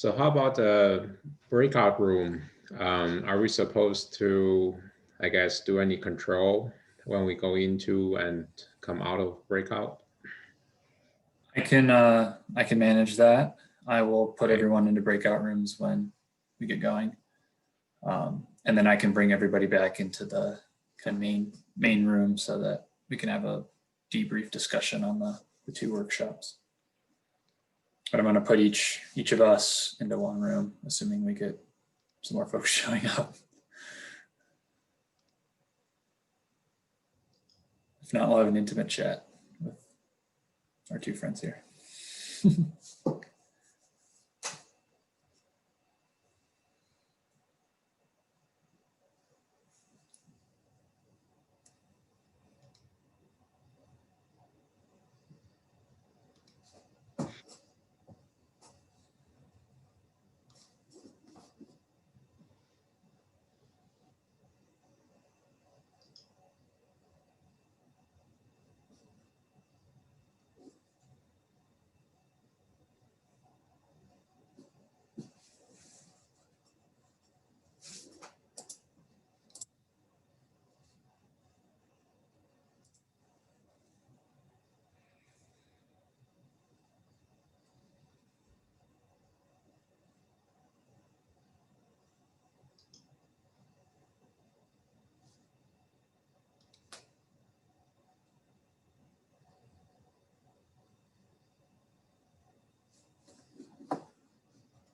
So how about the breakout room? Are we supposed to, I guess, do any control when we go into and come out of breakout? I can manage that. I will put Okay. everyone into breakout rooms when we get going. And then I can bring everybody back into the kind of main room so that we can have a debrief discussion on the two workshops. But I'm going to put each of us into one room, assuming we get some more folks showing up. If not, we'll have an intimate chat with our two friends here.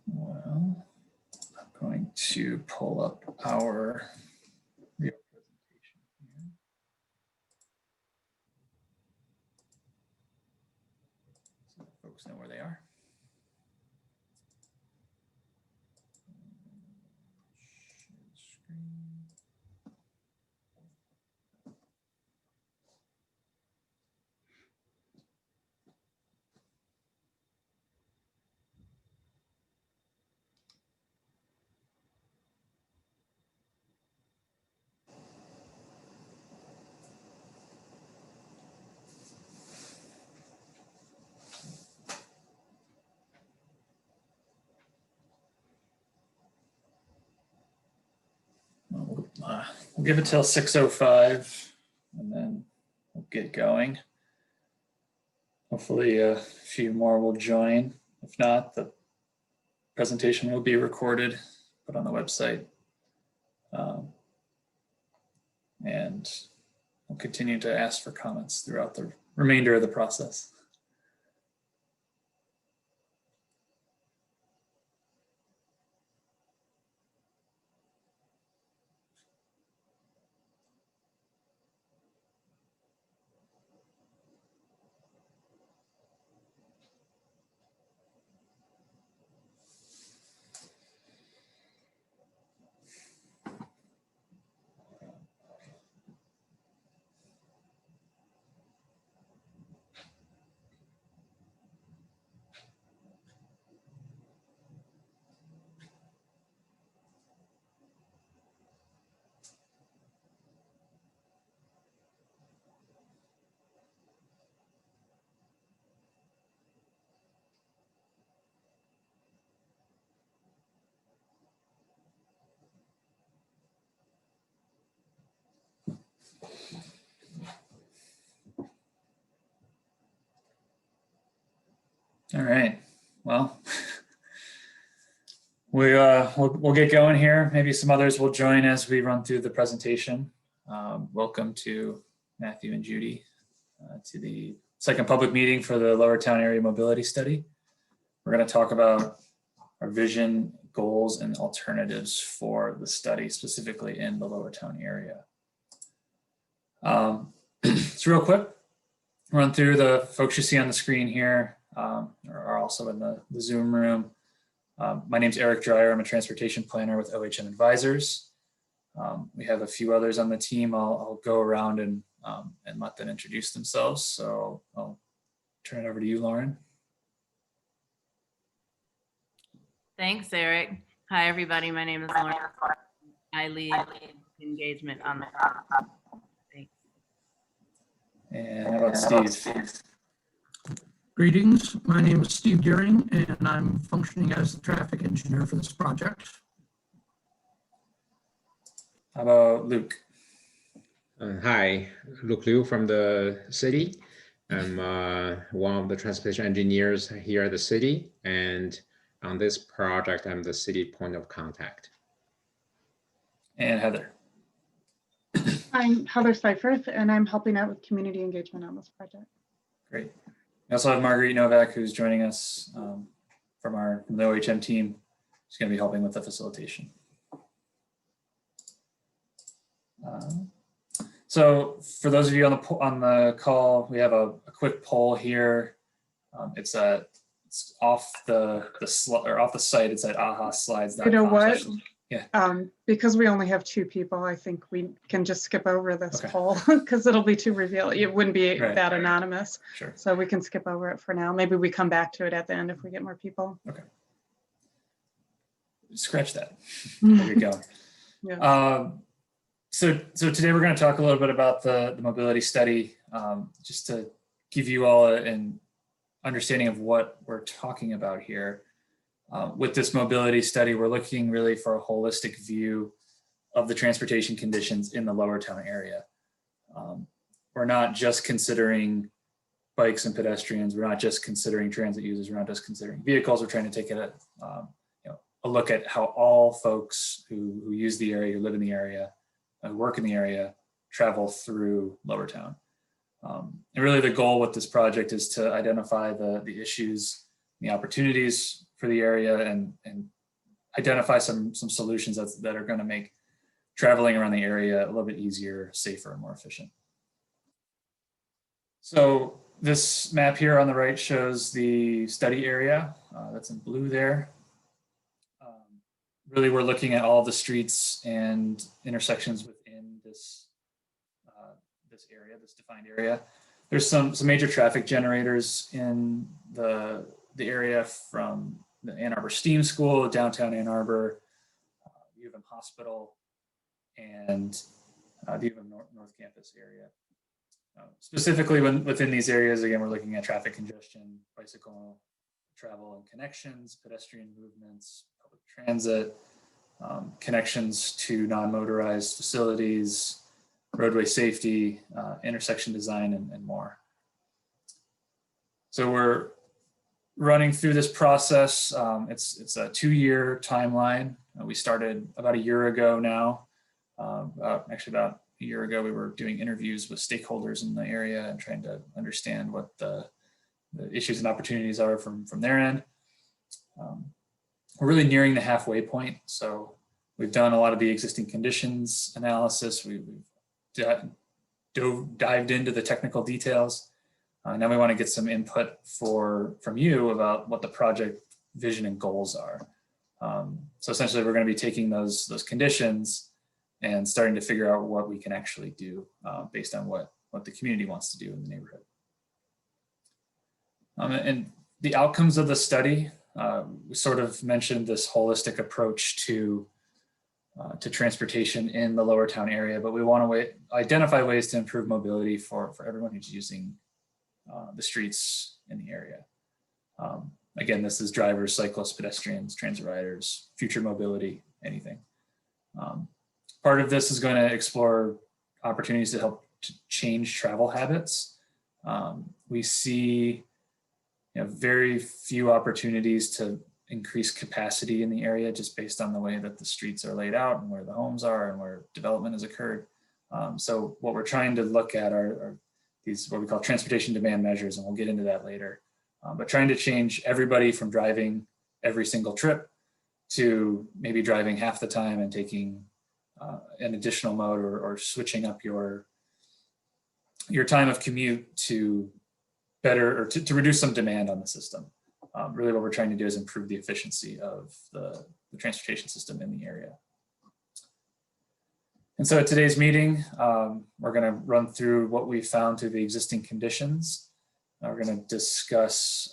Well, I'm going to pull up our real presentation here. So that folks know where they are. Share screen. We'll give it till 6:05 and then we'll get going. Hopefully a few more will join. If not, the presentation will be recorded, put on the website. And we'll continue to ask for comments throughout the remainder of the process. All right, well, we'll get going here. Maybe some others will join as we run through the presentation. Welcome to Matthew and Judy to the second public meeting for the Lower Town Area Mobility Study. We're going to talk about our vision, goals, and alternatives for the study, specifically in the Lower Town area. So real quick, run through the folks you see on the screen here. Are also in the Zoom room. My name's Eric Dreyer. I'm a transportation planner with OHM Advisors. We have a few others on the team. I'll go around and let them introduce themselves. So I'll turn it over to you, Lauren. Thanks, Eric. Hi, everybody. My name is Lauren. I lead engagement on the project. Thanks. And how about Steve? Greetings, my name is Steve Deering, and I'm functioning as the traffic engineer for this project. How about Luke? Hi, Luke Liu from the city. I'm one of the transportation engineers here at the city, and on this project, I'm the city point of contact. And Heather. I'm Heather Seifert, and I'm helping out with community engagement on this project. Great. We also have Marguerite Novak, who's joining us from the OHM team. She's going to be helping with the facilitation. So for those of you on the call, we have a quick poll here. It's off the site. It's at ahaslides.com. You know what? Yeah. Because we only have 2 people, I think we can just skip over this Okay. poll because it'll be too revealing. It wouldn't be Right. that anonymous. Sure. So we can skip over it for now. Maybe we come back to it at the end if we get more people. Okay. Scratch that. There you go. Yeah. So today we're going to talk a little bit about the mobility study, just to give you all an understanding of what we're talking about here. With this mobility study, we're looking really for a holistic view of the transportation conditions in the Lower Town area. We're not just considering bikes and pedestrians. We're not just considering transit users. We're not just considering vehicles. We're trying to take a look at how all folks who use the area, who live in the area, work in the area, travel through Lower Town. And really the goal with this project is to identify the issues, the opportunities for the area, and identify some solutions that are going to make traveling around the area a little bit easier, safer, and more efficient. So this map here on the right shows the study area. That's in blue there. Really, we're looking at all the streets and intersections within this area, this defined area. There's some major traffic generators in the area, from the Ann Arbor Steam School, downtown Ann Arbor, U of M Hospital, and the U of M North Campus area. Specifically within these areas, again, we're looking at traffic congestion, bicycle travel and connections, pedestrian movements, public transit, connections to non-motorized facilities, roadway safety, intersection design, and more. So we're running through this process. It's a 2-year timeline. We started about a year ago now. Actually about a year ago, we were doing interviews with stakeholders in the area and trying to understand what the issues and opportunities are from their end. We're really nearing the halfway point. So we've done a lot of the existing conditions analysis. We've dived into the technical details. Now we want to get some input from you about what the project vision and goals are. So essentially, we're going to be taking those conditions and starting to figure out what we can actually do based on what the community wants to do in the neighborhood. And the outcomes of the study, we sort of mentioned this holistic approach to transportation in the Lower Town area, but we want to identify ways to improve mobility for everyone who's using the streets in the area. Again, this is drivers, cyclists, pedestrians, transit riders, future mobility, anything. Part of this is going to explore opportunities to help to change travel habits. We see very few opportunities to increase capacity in the area just based on the way that the streets are laid out and where the homes are and where development has occurred. So what we're trying to look at are these what we call transportation demand measures, and we'll get into that later. But trying to change everybody from driving every single trip to maybe driving half the time and taking an additional mode or switching up your time of commute to better or to reduce some demand on the system. Really what we're trying to do is improve the efficiency of the transportation system in the area. And so at today's meeting, we're going to run through what we found through the existing conditions. We're going to discuss,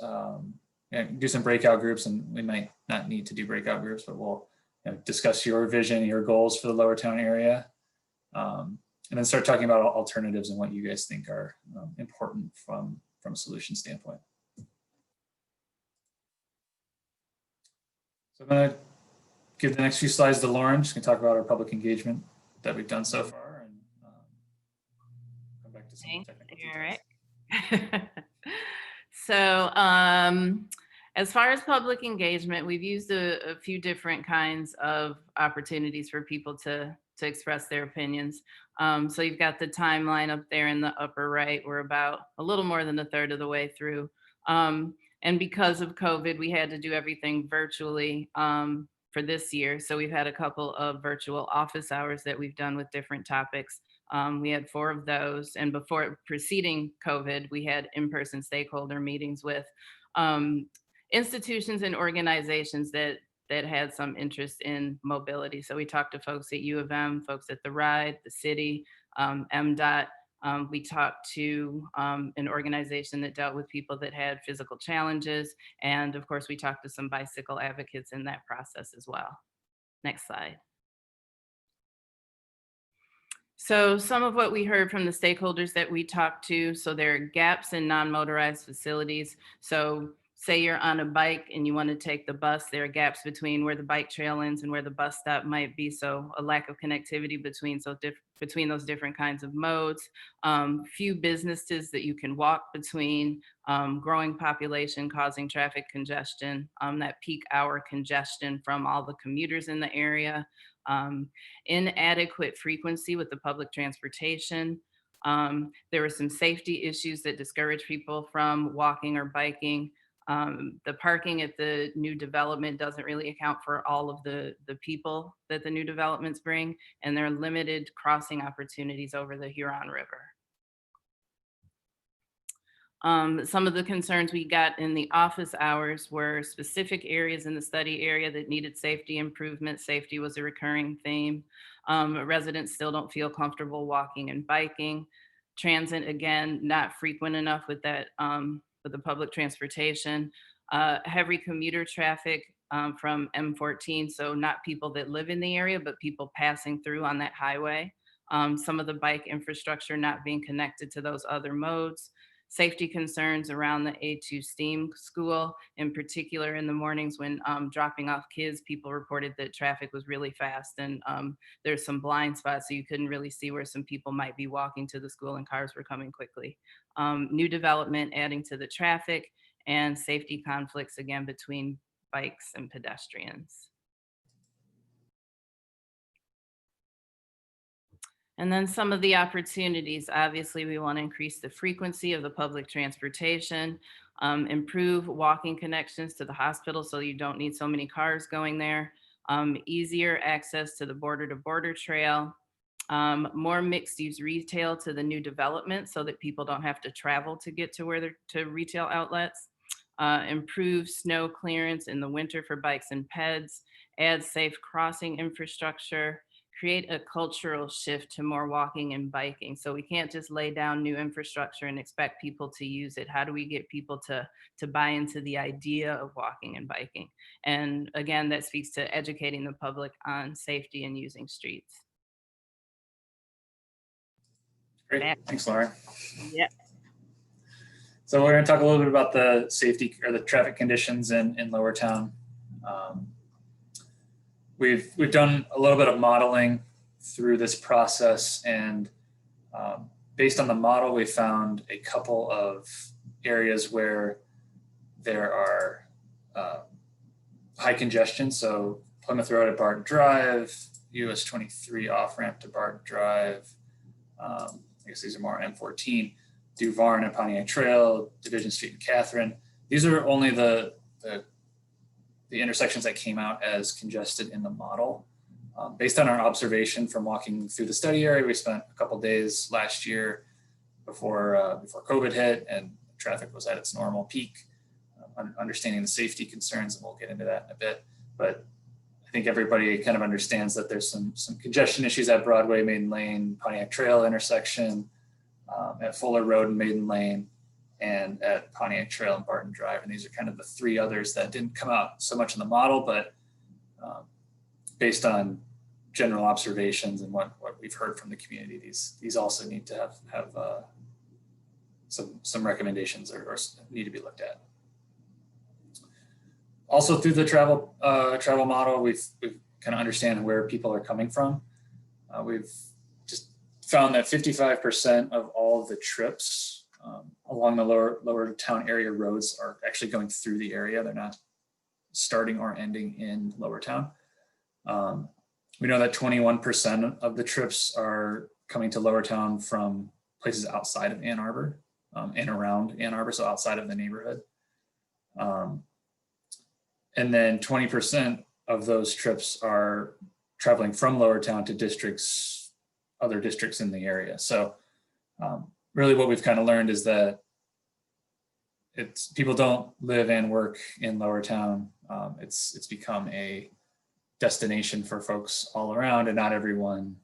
do some breakout groups, and we might not need to do breakout groups, but we'll discuss your vision, your goals for the Lower Town area, and then start talking about alternatives and what you guys think are important from a solution standpoint. So I'm going to give the next few slides to Lauren. She's going to talk about our public engagement that we've done so far, and come back to some Thanks, technical details. Eric. So as far as public engagement, we've used a few different kinds of opportunities for people to express their opinions. So you've got the timeline up there in the upper right. We're about a little more than a third of the way through. And because of COVID, we had to do everything virtually for this year. So we've had a couple of virtual office hours that we've done with different topics. We had 4 of those. And before preceding COVID, we had in-person stakeholder meetings with institutions and organizations that had some interest in mobility. So we talked to folks at U of M, folks at the RIDE, the city, MDOT. We talked to an organization that dealt with people that had physical challenges. And of course, we talked to some bicycle advocates in that process as well. Next slide. So some of what we heard from the stakeholders that we talked to, so there are gaps in non-motorized facilities. So say you're on a bike and you want to take the bus, there are gaps between where the bike trail ends and where the bus stop might be. So a lack of connectivity between those different kinds of modes. Few businesses that you can walk between, growing population causing traffic congestion, that peak hour congestion from all the commuters in the area. Inadequate frequency with the public transportation. There were some safety issues that discourage people from walking or biking. The parking at the new development doesn't really account for all of the people that the new developments bring, and there are limited crossing opportunities over the Huron River. Some of the concerns we got in the office hours were specific areas in the study area that needed safety improvement. Safety was a recurring theme. Residents still don't feel comfortable walking and biking. Transit, again, not frequent enough with that, with the public transportation. Heavy commuter traffic from M14, so not people that live in the area, but people passing through on that highway. Some of the bike infrastructure not being connected to those other modes. Safety concerns around the A2 STEAM school, in particular in the mornings when dropping off kids, people reported that traffic was really fast and there's some blind spots, so you couldn't really see where some people might be walking to the school and cars were coming quickly. New development adding to the traffic, and safety conflicts again between bikes and pedestrians. And then some of the opportunities, obviously we want to increase the frequency of the public transportation, improve walking connections to the hospital so you don't need so many cars going there, easier access to the border-to-border trail, more mixed use retail to the new development so that people don't have to travel to get to to retail outlets, improve snow clearance in the winter for bikes and peds, add safe crossing infrastructure, create a cultural shift to more walking and biking. So we can't just lay down new infrastructure and expect people to use it. How do we get people to buy into the idea of walking and biking? And again, that speaks to educating the public on safety and using streets. Great, thanks, Lauren. Yeah. So we're going to talk a little bit about the safety or the traffic conditions in Lower Town. We've done a little bit of modeling through this process, and based on the model, we found a couple of areas where there are high congestion. So Plymouth Road at Barton Drive, US 23 off ramp to Barton Drive. I guess these are more M14, Duvarn and Pontiac Trail, Division Street and Catherine. These are only the intersections that came out as congested in the model. Based on our observation from walking through the study area, we spent a couple days last year before COVID hit and traffic was at its normal peak, understanding the safety concerns, and we'll get into that in a bit. But I think everybody kind of understands that there's some congestion issues at Broadway, Maiden Lane, Pontiac Trail intersection, at Fuller Road and Maiden Lane, and at Pontiac Trail and Barton Drive. And these are kind of the 3 others that didn't come out so much in the model, but based on general observations and what we've heard from the community, these also need to have some recommendations or need to be looked at. Also through the travel model, we've kind of understand where people are coming from. We've just found that 55% of all of the trips along the lower town area roads are actually going through the area. They're not starting or ending in Lower Town. We know that 21% of the trips are coming to Lower Town from places outside of Ann Arbor and around Ann Arbor, so outside of the neighborhood. And then 20% of those trips are traveling from Lower Town to other districts in the area. So really what we've kind of learned is that people don't live and work in Lower Town. It's become a destination for folks all around, and not everyone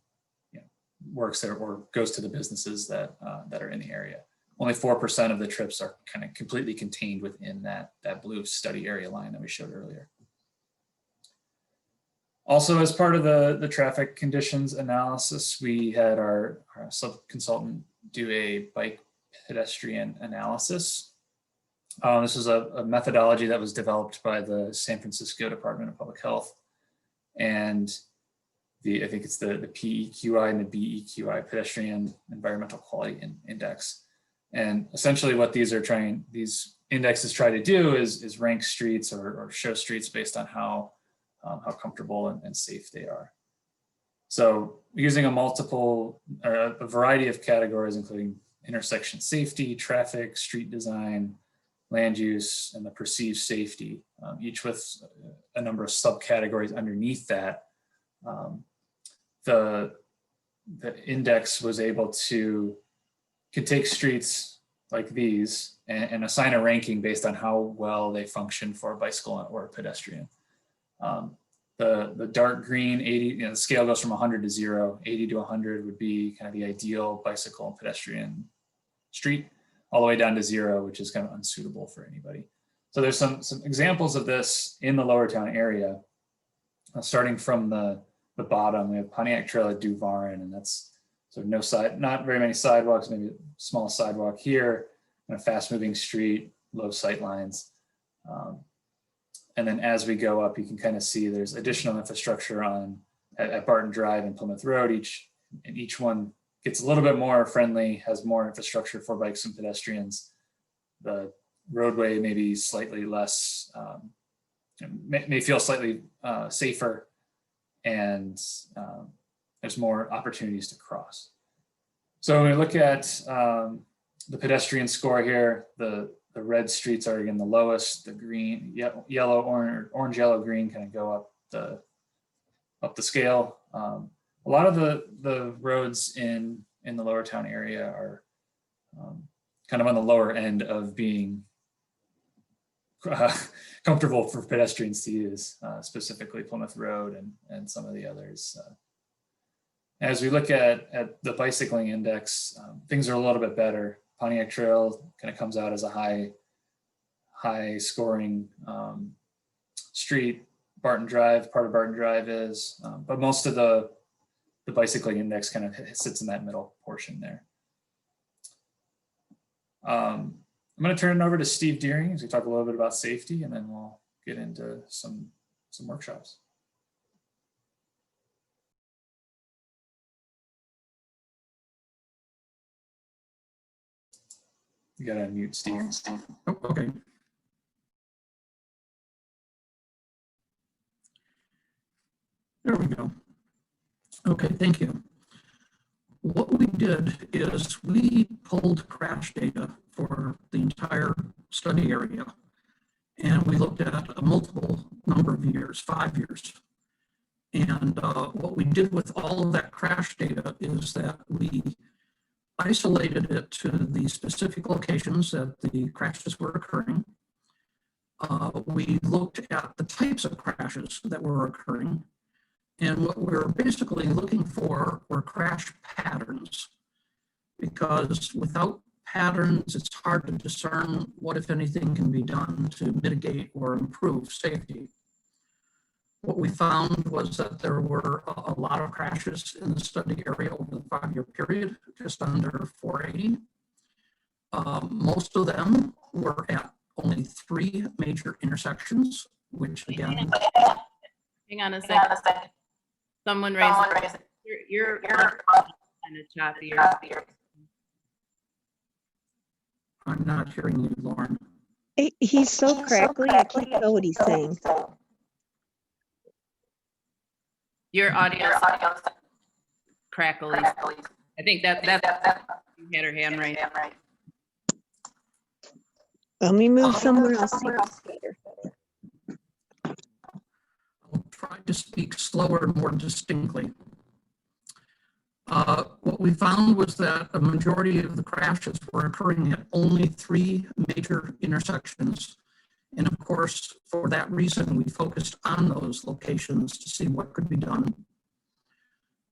works there or goes to the businesses that are in the area. Only 4% of the trips are kind of completely contained within that blue study area line that we showed earlier. Also, as part of the traffic conditions analysis, we had our sub-consultant do a bike pedestrian analysis. This is a methodology that was developed by the San Francisco Department of Public Health, and I think it's the PEQI and the BEQI, Pedestrian Environmental Quality Index. And essentially what these indexes try to do is rank streets or show streets based on how comfortable and safe they are. So using a variety of categories, including intersection safety, traffic, street design, land use, and the perceived safety, each with a number of subcategories underneath that, the index was able to could take streets like these and assign a ranking based on how well they function for a bicycle or a pedestrian. The dark green 80, the scale goes from 100 to 0, 80 to 100 would be kind of the ideal bicycle and pedestrian street, all the way down to 0, which is kind of unsuitable for anybody. So there's some examples of this in the Lower Town area. Starting from the bottom, we have Pontiac Trail at Duvarin, and that's so not very many sidewalks, maybe a small sidewalk here, and a fast moving street, low sight lines. And then as we go up, you can kind of see there's additional infrastructure at Barton Drive and Plymouth Road. Each one gets a little bit more friendly, has more infrastructure for bikes and pedestrians. The roadway may be slightly less, may feel slightly safer, and there's more opportunities to cross. So when we look at the pedestrian score here, the red streets are again the lowest. The green, yellow, orange, yellow, green kind of go up the scale. A lot of the roads in the Lower Town area are kind of on the lower end of being comfortable for pedestrians to use, specifically Plymouth Road and some of the others. As we look at the bicycling index, things are a little bit better. Pontiac Trail kind of comes out as a high scoring street. Barton Drive, part of Barton Drive is, but most of the bicycling index kind of sits in that middle portion there. I'm going to turn it over to Steve Deering as we talk a little bit about safety, and then we'll get into some workshops. You got to unmute, Steve. Oh, okay. There we go. Okay, thank you. What we did is we pulled crash data for the entire study area, and we looked at a multiple number of years, 5 years. And what we did with all of that crash data is that we isolated it to the specific locations that the crashes were occurring. We looked at the types of crashes that were occurring. And what we're basically looking for were crash patterns, because without patterns, it's hard to discern what, if anything, can be done to mitigate or improve safety. What we found was that there were a lot of crashes in the study area over the 5-year period, just under 480. Most of them were at only 3 major intersections which again, Hang on a second. Someone raised, your kind of choppy. I'm not hearing you, Lauren. He's so crackly, I can't tell what he's saying. Your audio crackly. I think that's you had her hand right. Let me move somewhere else. See if it's better. I'll try to speak slower and more distinctly. What we found was that a majority of the crashes were occurring at only 3 major intersections. And of course, for that reason, we focused on those locations to see what could be done.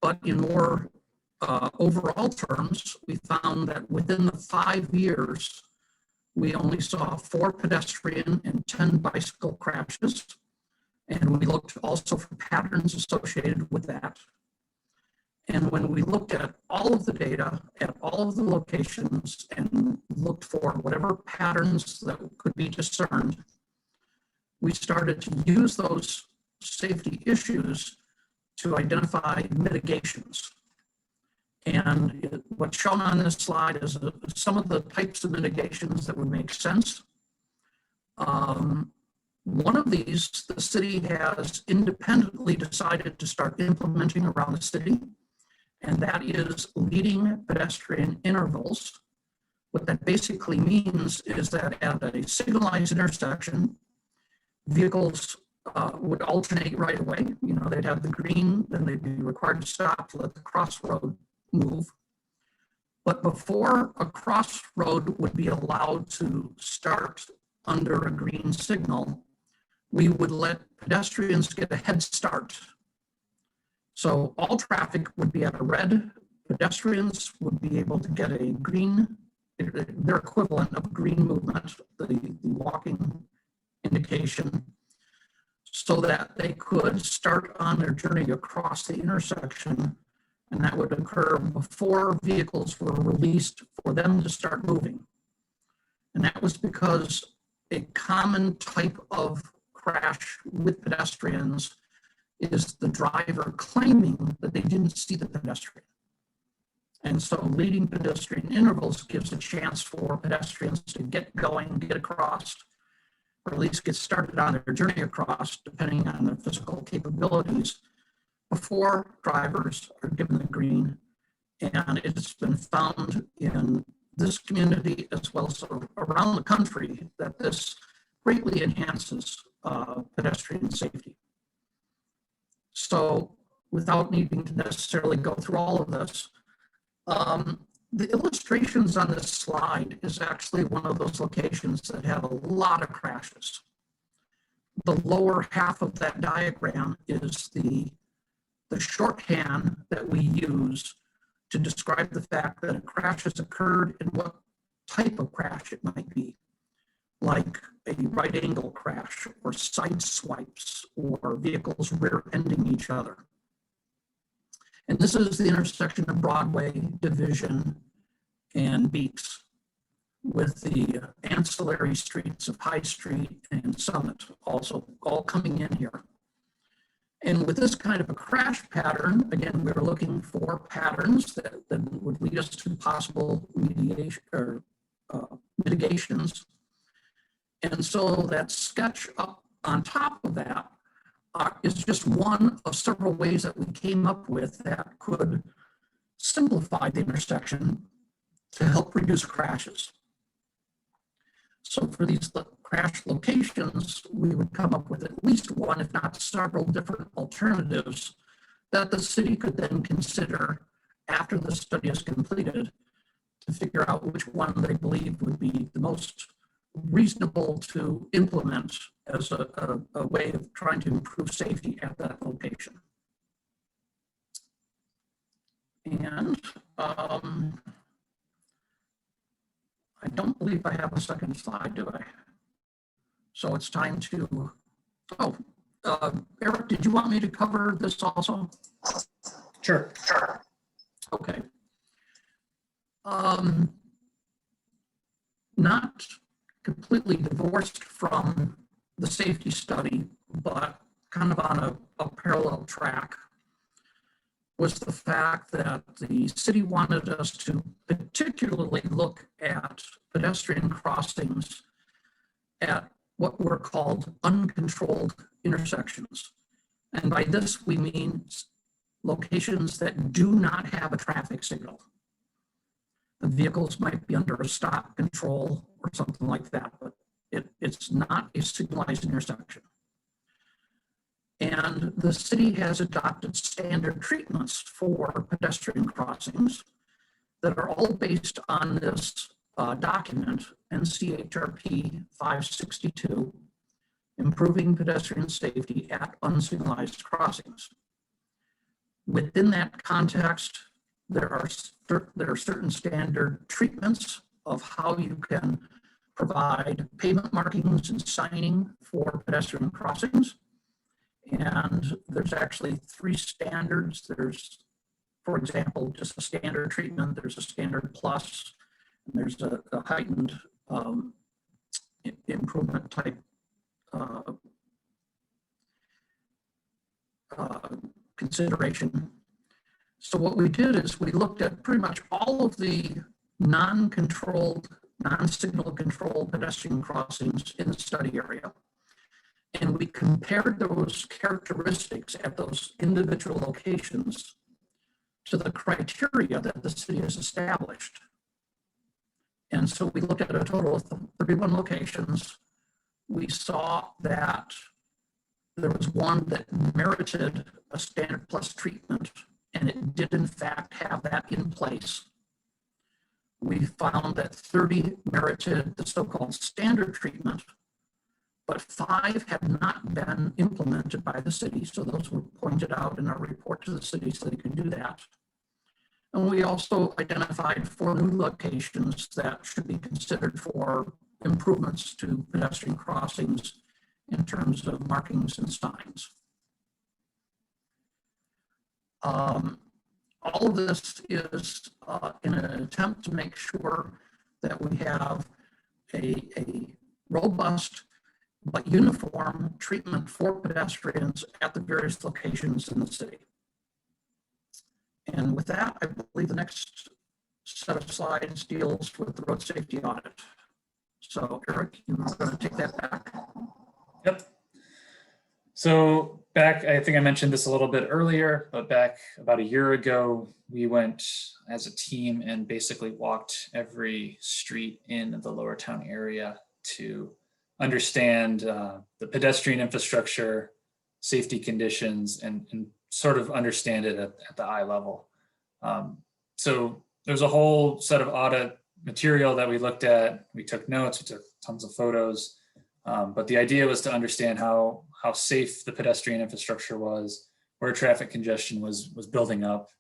But in more overall terms, we found that within the 5 years, we only saw 4 pedestrian and 10 bicycle crashes. And we looked also for patterns associated with that. And when we looked at all of the data at all of the locations and looked for whatever patterns that could be discerned, we started to use those safety issues to identify mitigations. And what's shown on this slide is some of the types of mitigations that would make sense. One of these, the city has independently decided to start implementing around the city, and that is leading pedestrian intervals. What that basically means is that at a signalized intersection, vehicles would alternate right away. You know, they'd have the green, then they'd be required to stop to let the crossroad move. But before a crossroad would be allowed to start under a green signal, we would let pedestrians get a head start. So all traffic would be at a red, pedestrians would be able to get a green, their equivalent of green movement, the walking indication, so that they could start on their journey across the intersection, and that would occur before vehicles were released for them to start moving. And that was because a common type of crash with pedestrians is the driver claiming that they didn't see the pedestrian. And so leading pedestrian intervals gives a chance for pedestrians to get going, get across, or at least get started on their journey across, depending on their physical capabilities, before drivers are given the green. And it's been found in this community as well as around the country that this greatly enhances pedestrian safety. So without needing to necessarily go through all of this, the illustrations on this slide is actually one of those locations that have a lot of crashes. The lower half of that diagram is the shorthand that we use to describe the fact that a crash has occurred and what type of crash it might be, like a right angle crash or side swipes or vehicles rear-ending each other. And this is the intersection of Broadway, Division, and Beeks, with the ancillary streets of High Street and Summit also all coming in here. And with this kind of a crash pattern, again, we were looking for patterns that would lead us to possible mediation or mitigations. And so that sketch up on top of that is just one of several ways that we came up with that could simplify the intersection to help reduce crashes. So for these crash locations, we would come up with at least one, if not several different alternatives that the city could then consider after the study is completed to figure out which one they believe would be the most reasonable to implement as a way of trying to improve safety at that location. And I don't believe I have a second slide, do I? So it's time to, Eric, did you want me to cover this also? Sure. Okay. Not completely divorced from the safety study, but kind of on a parallel track, was the fact that the city wanted us to particularly look at pedestrian crossings at what were called uncontrolled intersections. And by this, we mean locations that do not have a traffic signal. The vehicles might be under a stop control or something like that, but it's not a signalized intersection. And the city has adopted standard treatments for pedestrian crossings that are all based on this document, NCHRP 562, Improving Pedestrian Safety at Unsignalized Crossings. Within that context, there are certain standard treatments of how you can provide pavement markings and signing for pedestrian crossings. And there's actually 3 standards. There's, for example, just a standard treatment, there's a standard plus, and there's a heightened improvement type consideration. So what we did is we looked at pretty much all of the non-controlled, non-signal controlled pedestrian crossings in the study area. And we compared those characteristics at those individual locations to the criteria that the city has established. And so we looked at a total of 31 locations. We saw that there was one that merited a standard plus treatment, and it did in fact have that in place. We found that 30 merited the so-called standard treatment, but 5 have not been implemented by the city. So those were pointed out in our report to the city so they could do that. And we also identified 4 new locations that should be considered for improvements to pedestrian crossings in terms of markings and signs. All of this is in an attempt to make sure that we have a robust but uniform treatment for pedestrians at the various locations in the city. And with that, I believe the next set of slides deals with the road safety audit. So Eric, you're going to take that back. Yep. So back, I think I mentioned this a little bit earlier, but back about a year ago, we went as a team and basically walked every street in the Lower Town area to understand the pedestrian infrastructure, safety conditions, and sort of understand it at the eye level. So there's a whole set of audit material that we looked at. We took notes, we took tons of photos, but the idea was to understand how safe the pedestrian infrastructure was, where traffic congestion was building up,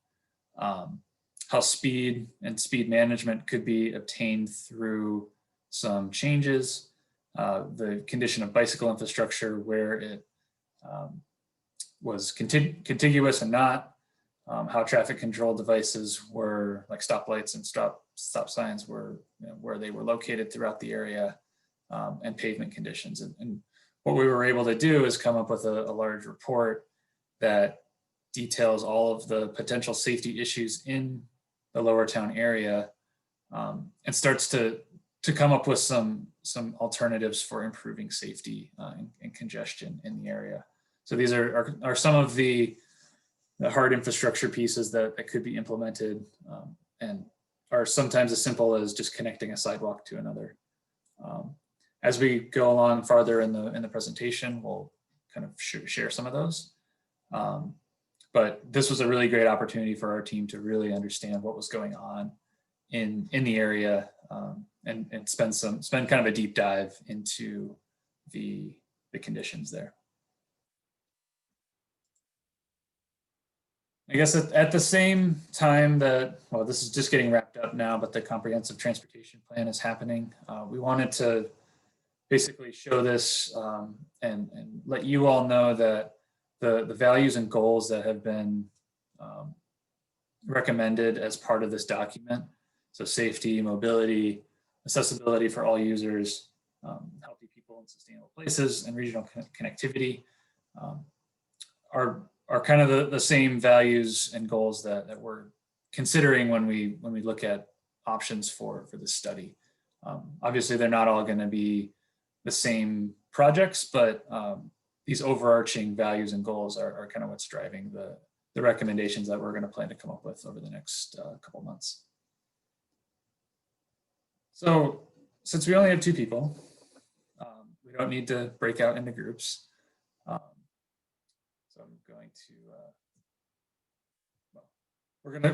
how speed and speed management could be obtained through some changes, the condition of bicycle infrastructure, where it was contiguous and not, how traffic control devices were, like stoplights and stop signs, were, where they were located throughout the area, and pavement conditions. And what we were able to do is come up with a large report that details all of the potential safety issues in the Lower Town area, and starts to come up with some alternatives for improving safety and congestion in the area. So these are some of the hard infrastructure pieces that could be implemented, and are sometimes as simple as just connecting a sidewalk to another. As we go along farther in the presentation, we'll kind of share some of those. But this was a really great opportunity for our team to really understand what was going on in the area, and spend kind of a deep dive into the conditions there. I guess at the same time that, well, this is just getting wrapped up now, but the comprehensive transportation plan is happening. We wanted to basically show this and let you all know that the values and goals that have been recommended as part of this document, so safety, mobility, accessibility for all users, healthy people and sustainable places and regional connectivity are kind of the same values and goals that we're considering when we look at options for this study. Obviously, they're not all going to be the same projects, but these overarching values and goals are kind of what's driving the recommendations that we're going to plan to come up with over the next couple months. So since we only have 2 people, we don't need to break out into groups. So I'm going to,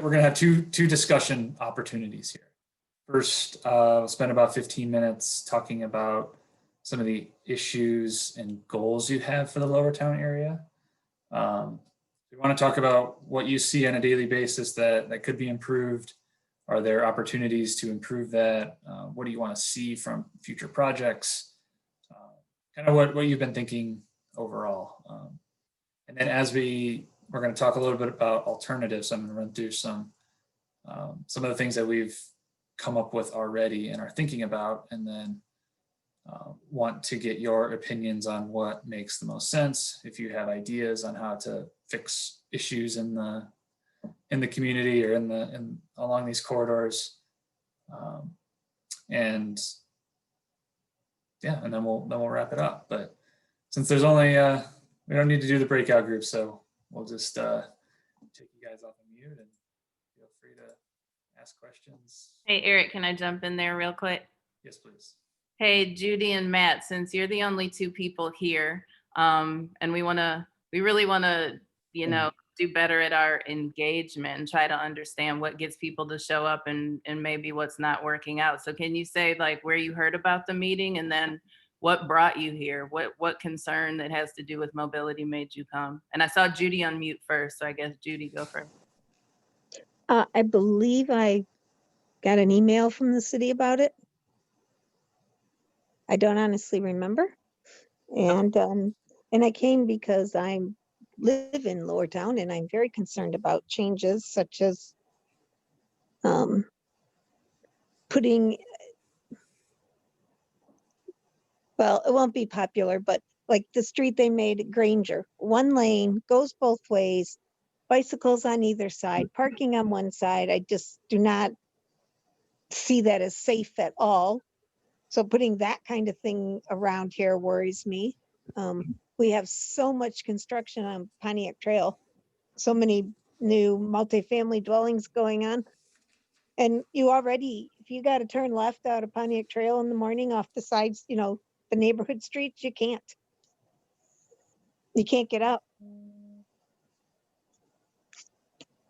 we're gonna have two discussion opportunities here. First, we'll spend about 15 minutes talking about some of the issues and goals you have for the Lower Town area. We want to talk about what you see on a daily basis that could be improved. Are there opportunities to improve that? What do you want to see from future projects? Kind of what you've been thinking overall. And then as we're going to talk a little bit about alternatives. I'm going to run through some of the things that we've come up with already and are thinking about, and then want to get your opinions on what makes the most sense. If you have ideas on how to fix issues in the community or along these corridors, and then we'll wrap it up. But since there's only we don't need to do the breakout group, so we'll just take you guys off of mute and feel free to ask questions. Hey, Eric, can I jump in there real quick? Yes, please. Hey, Judy and Matt, since you're the only 2 people here, and we really want to, do better at our engagement and try to understand what gets people to show up and maybe what's not working out. So can you say like where you heard about the meeting and then what brought you here? What concern that has to do with mobility made you come? And I saw Judy on mute first, so I guess Judy, go first. I believe I got an email from the city about it. I don't honestly remember. And I came because I live in Lower Town and I'm very concerned about changes such as putting, well, it won't be popular, but like the street they made at Granger, 1 lane, goes both ways, bicycles on either side, parking on one side. I just do not see that as safe at all. So putting that kind of thing around here worries me. We have so much construction on Pontiac Trail, so many new multifamily dwellings going on. And you already, if you got to turn left out of Pontiac Trail in the morning off the sides, the neighborhood streets, you can't get out.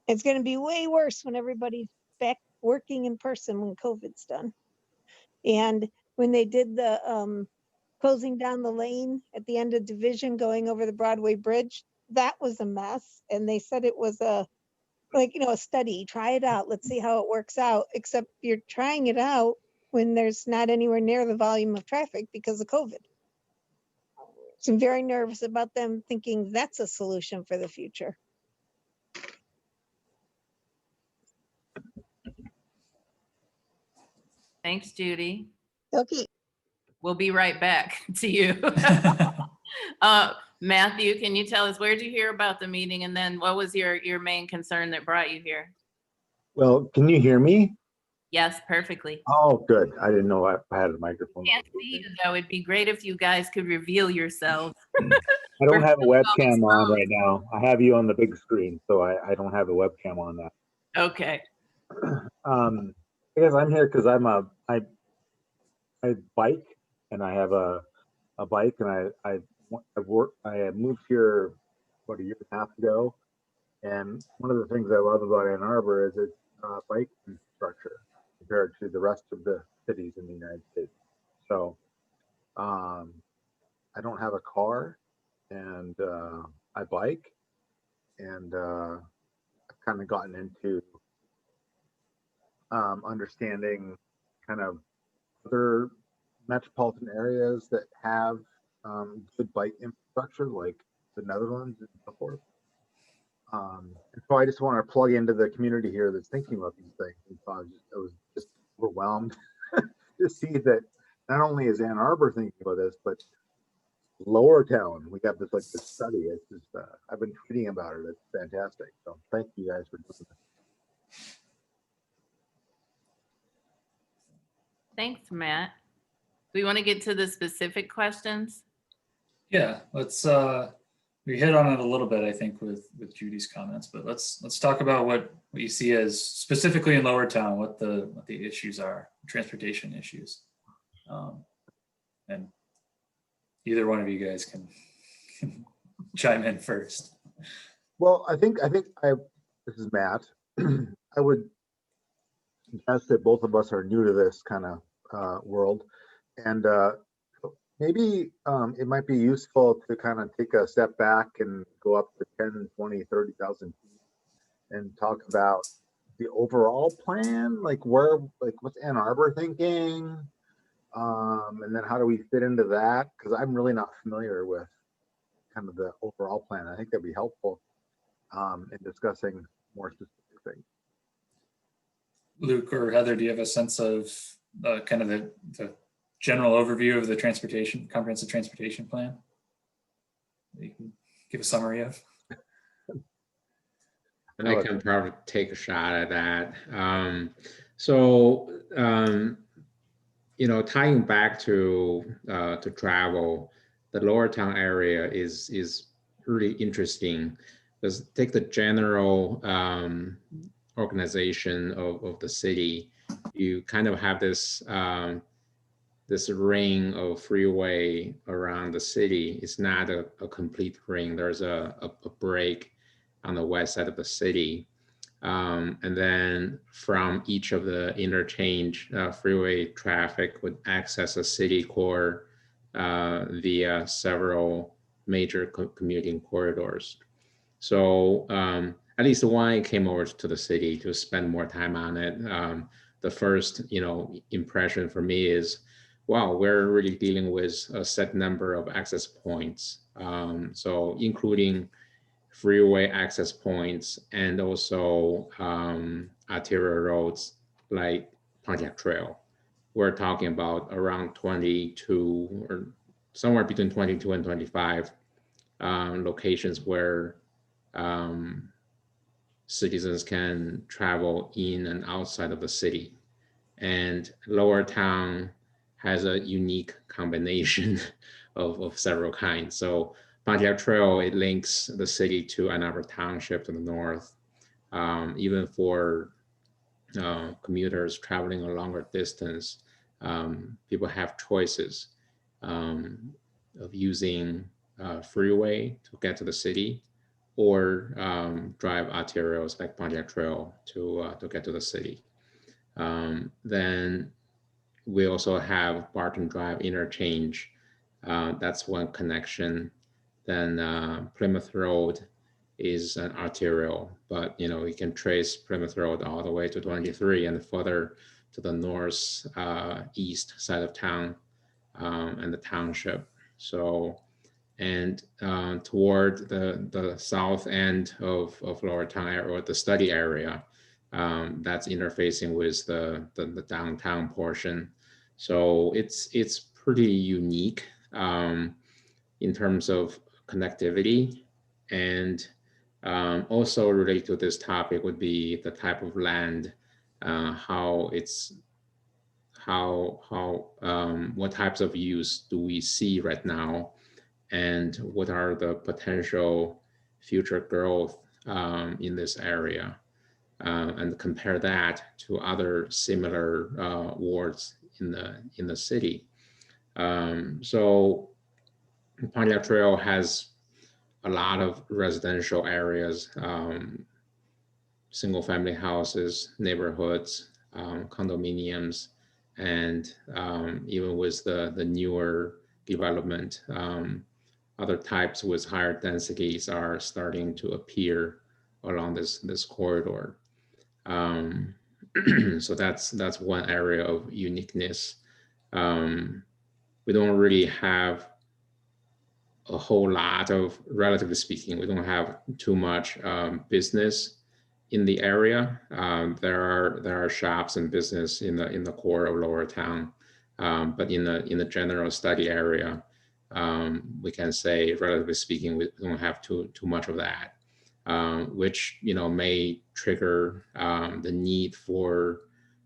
It's going to be way worse when everybody's back working in person when COVID's done. And when they did the closing down the lane at the end of Division going over the Broadway Bridge, that was a mess. And they said it was a study, try it out, let's see how it works out, except you're trying it out when there's not anywhere near the volume of traffic because of COVID. So I'm very nervous about them thinking that's a solution for the future. Thanks, Judy. Okay. We'll be right back to you. Matthew, can you tell us, where did you hear about the meeting? And then what was your main concern that brought you here? Well, can you hear me? Yes, perfectly. Oh, good. I didn't know I had a microphone. Can't see you though. It'd be great if you guys could reveal yourselves. I don't have a webcam on right now. I have you on the big screen, so I don't have a webcam on that. Okay. I guess I'm here because I bike and I have a bike, and I moved here about 1.5 years ago, and one of the things I love about Ann Arbor is its bike infrastructure compared to the rest of the cities in the United States. So I don't have a car, and I bike, and I've kind of gotten into understanding kind of other metropolitan areas that have good bike infrastructure, like the Netherlands and so forth. And so I just want to plug into the community here that's thinking about these things. And so I was just overwhelmed to see that not only is Ann Arbor thinking about this, but Lower Town, we got this like this study. It's just I've been tweeting about it. It's fantastic. So thank you guys for doing this. Thanks, Matt. Do we want to get to the specific questions? Yeah, let's we hit on it a little bit, I think, with Judy's comments, but let's talk about what you see as specifically in Lower Town, what the issues are, transportation issues. And either one of you guys can chime in first. Well, I think this is Matt. I would suggest that both of us are new to this kind of world, and maybe it might be useful to kind of take a step back and go up to 10, 20, 30,000 feet and talk about the overall plan, like what's Ann Arbor thinking, and then how do we fit into that? Because I'm really not familiar with kind of the overall plan. I think that'd be helpful in discussing more specific things. Luke or Heather, do you have a sense of kind of the general overview of the comprehensive transportation plan that you can give a summary of? I can probably take a shot at that. Tying back to travel, the Lower Town area is really interesting. Because take the general organization of the city, you kind of have this this ring of freeway around the city. It's not a complete ring. There's a break on the west side of the city. And then from each of the interchange, freeway traffic would access a city core via several major commuting corridors. So at least when I came over to the city to spend more time on it, the first impression for me is, wow, we're really dealing with a set number of access points. So including freeway access points and also arterial roads like Pontiac Trail. We're talking about around 22 or somewhere between 22 and 25 locations where citizens can travel in and outside of the city. And Lower Town has a unique combination of several kinds. So Pontiac Trail, it links the city to Ann Arbor Township to the north. Even for commuters traveling a longer distance, people have choices of using freeway to get to the city, or drive arterials like Pontiac Trail to get to the city. Then we also have Barton Drive interchange. That's one connection. Then Plymouth Road is an arterial, but we can trace Plymouth Road all the way to 23 and further to the north east side of town and the township. So, and toward the south end of Lower Town area, or the study area, that's interfacing with the downtown portion. So it's pretty unique in terms of connectivity. And also related to this topic would be the type of land, what types of use do we see right now, and what are the potential future growth in this area, and compare that to other similar wards in the city. So Pontiac Trail has a lot of residential areas, single family houses, neighborhoods, condominiums, and even with the newer development, other types with higher densities are starting to appear along this corridor. So that's one area of uniqueness. We don't really have a whole lot of, relatively speaking, we don't have too much business in the area. There are shops and business in the core of Lower Town, But in the general study area, we can say, relatively speaking, we don't have too much of that, which may trigger the need for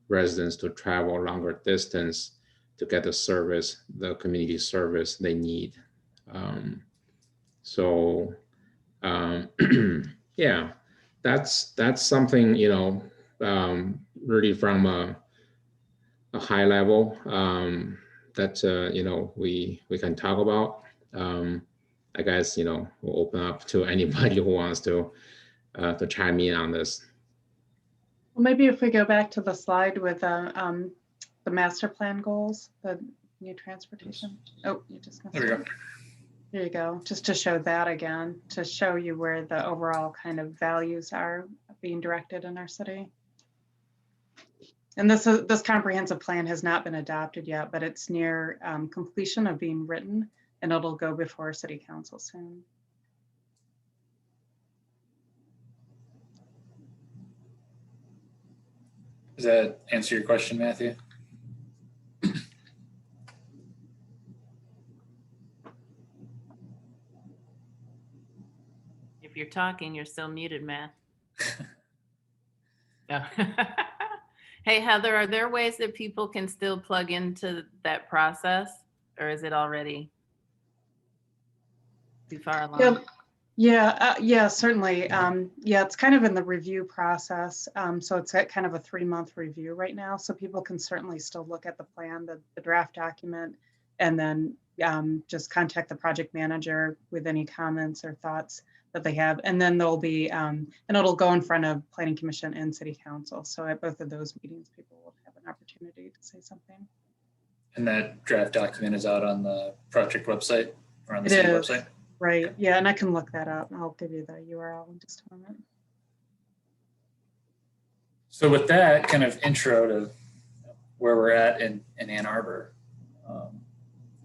residents to travel longer distance to get the service, the community service they need. So yeah, that's something really from a high level that we can talk about. I guess we'll open up to anybody who wants to chime in on this. Well, maybe if we go back to the slide with the master plan goals, the new transportation. Oh, you just missed There we it. go. There you go. Just to show that again, to show you where the overall kind of values are being directed in our city. And this comprehensive plan has not been adopted yet, but it's near completion of being written, and it'll go before City Council soon. Does that answer your question, Matthew? If you're talking, you're still muted, Matt. No. Hey, Heather, are there ways that people can still plug into that process, or is it already too far along? Yeah, certainly. Yeah, it's kind of in the review process. So it's at kind of a 3-month review right now. So people can certainly still look at the plan, the draft document, and then just contact the project manager with any comments or thoughts that they have. And then there'll be, and it'll go in front of Planning Commission and City Council. So at both of those meetings, people will have an opportunity to say something. And that draft document is out on the project website or on the It city is. website? Right, yeah, and I can look that up. I'll give you the URL in just a moment. So with that kind of intro to where we're at in Ann Arbor,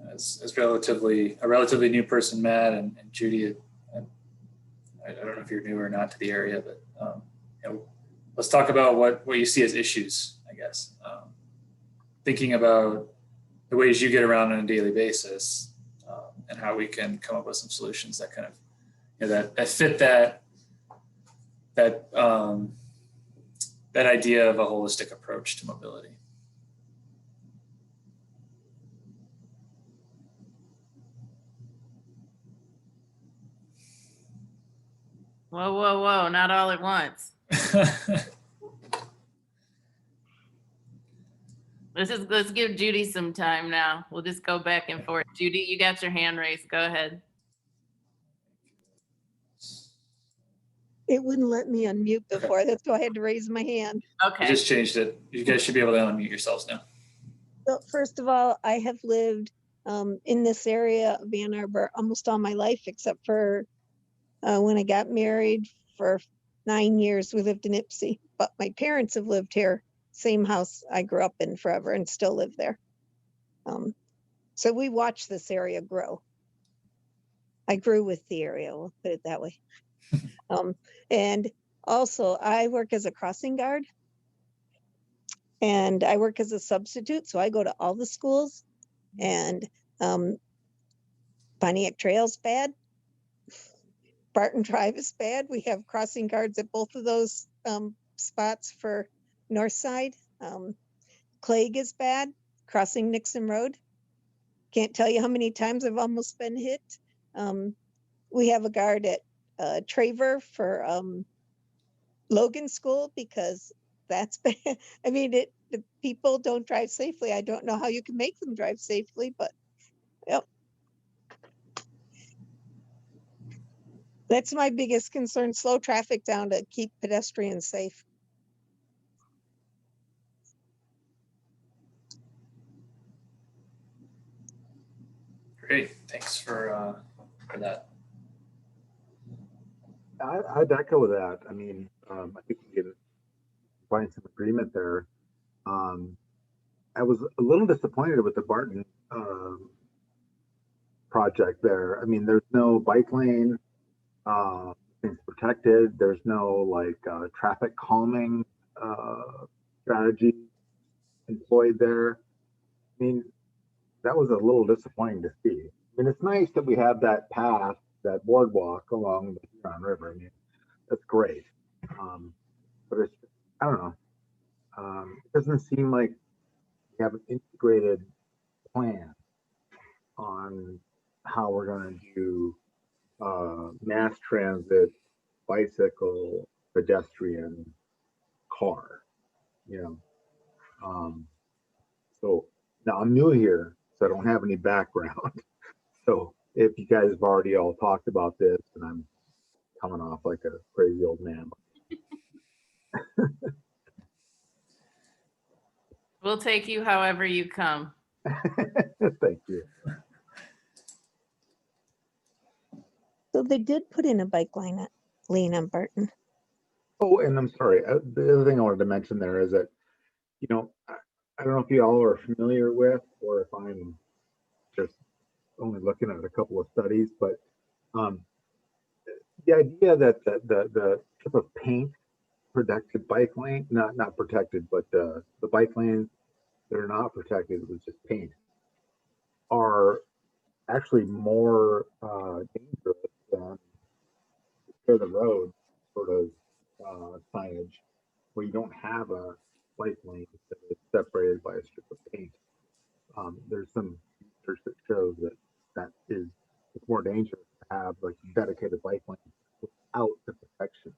as a relatively new person, Matt and Judy, I don't know if you're new or not to the area, but let's talk about what you see as issues, I guess. Thinking about the ways you get around on a daily basis, and how we can come up with some solutions that kind of that fit that idea of a holistic approach to mobility. Whoa, whoa, whoa, not all at once. Let's give Judy some time now. We'll just go back and forth. Judy, you got your hand raised. Go ahead. It wouldn't let me unmute before. That's why I had to raise my hand. I Okay. just changed it. You guys should be able to unmute yourselves now. So first of all, I have lived in this area of Ann Arbor almost all my life, except for when I got married for 9 years, we lived in Ipsy, but my parents have lived here, same house I grew up in forever and still live there. So we watched this area grow. I grew with the area, we'll put it that way. And also I work as a crossing guard and I work as a substitute. So I go to all the schools, and Pontiac Trail's bad. Barton Drive is bad. We have crossing guards at both of those spots for north side. Clegg is bad, crossing Nixon Road. Can't tell you how many times I've almost been hit. We have a guard at Traver for Logan School because that's bad. I mean, the people don't drive safely. I don't know how you can make them drive safely, but yep. That's my biggest concern, slow traffic down to keep pedestrians safe. Great, thanks for that. I'd echo that. I mean, I think we can find some agreement there. I was a little disappointed with the Barton project there. I mean, there's no bike lane, things protected. There's no like traffic calming strategy employed there. I mean, that was a little disappointing to see. I mean, it's nice that we have that path, that boardwalk along the Huron River. I mean, that's great. But it's, I don't know. It doesn't seem like we have an integrated plan on how we're going to do mass transit, bicycle, pedestrian, car. You know, so now I'm new here, so I don't have any background. So if you guys have already all talked about this, and I'm coming off like a crazy old man. We'll take you however you come. Thank you. So they did put in a bike lane on Barton. Oh, and I'm sorry. The other thing I wanted to mention there is that, you know, I don't know if you all are familiar with, or if I'm just only looking at a couple of studies, but the idea that the strip of paint protected bike lane, not protected, but the bike lanes that are not protected with just paint are actually more dangerous than clear the road sort of signage, where you don't have a bike lane that is separated by a strip of paint. There's some research that shows that it's more dangerous to have like dedicated bike lanes without the protection.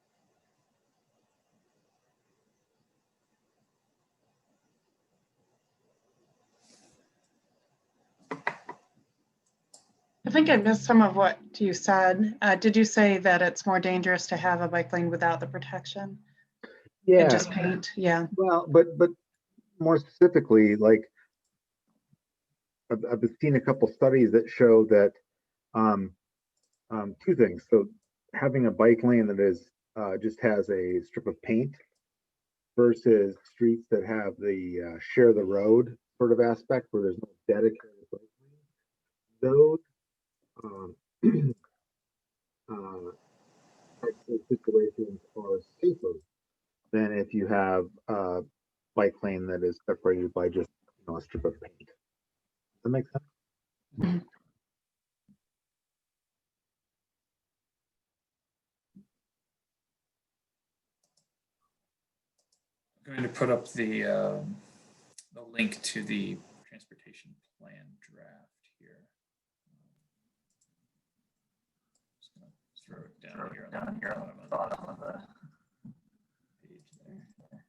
I think I missed some of what you said. Did you say that it's more dangerous to have a bike lane without the protection? Yeah. And just paint, yeah. Well, but more specifically, like I've seen a couple studies that show that two things. So having a bike lane that is just has a strip of paint versus streets that have the share the road sort of aspect where there's no dedicated bike lane. Those types of situations are safer than if you have a bike lane that is separated by just a strip of paint. Does that make sense? Mm-hmm. I'm going to put up the link to the transportation plan draft here. Just going to throw it down here on the bottom of the page there.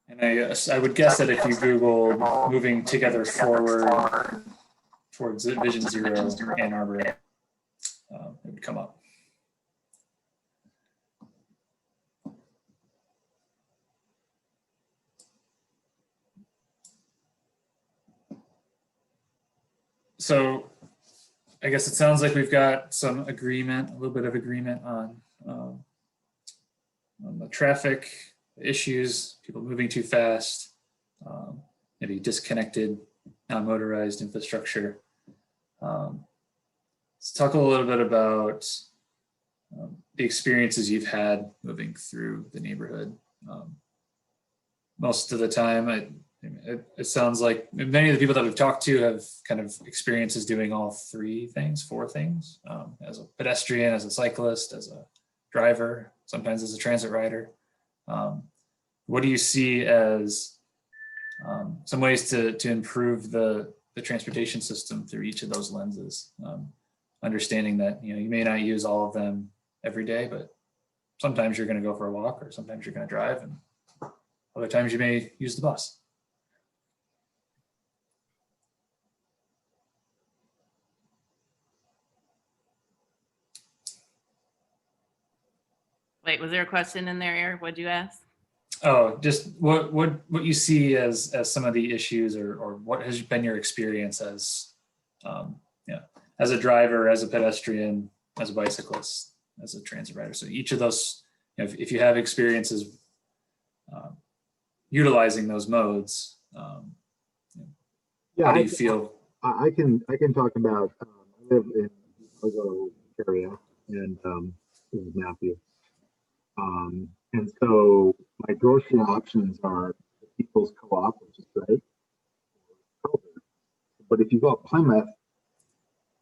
And I would guess that if you Google moving together forward towards Vision Zero Ann Arbor, it would come up. So I guess it sounds like we've got some agreement, a little bit of agreement on the traffic issues, people moving too fast, maybe disconnected, non-motorized infrastructure. Let's talk a little bit about the experiences you've had moving through the neighborhood. Most of the time, it sounds like many of the people that we've talked to have kind of experiences doing all three things, four things, as a pedestrian, as a cyclist, as a driver, sometimes as a transit rider. What do you see as some ways to improve the transportation system through each of those lenses? Understanding that you may not use all of them every day, but sometimes you're going to go for a walk, or sometimes you're going to drive, and other times you may use the bus. Wait, was there a question in there, Eric? What'd you ask? Oh, just what you see as some of the issues, or what has been your experience as as a driver, as a pedestrian, as a bicyclist, as a transit rider. So each of those, if you have experiences utilizing those modes, how do you feel? I can talk about. I live in the area, and this is Matthew. And And so my grocery options are the People's Co-op, which is great. But if you go up Plymouth,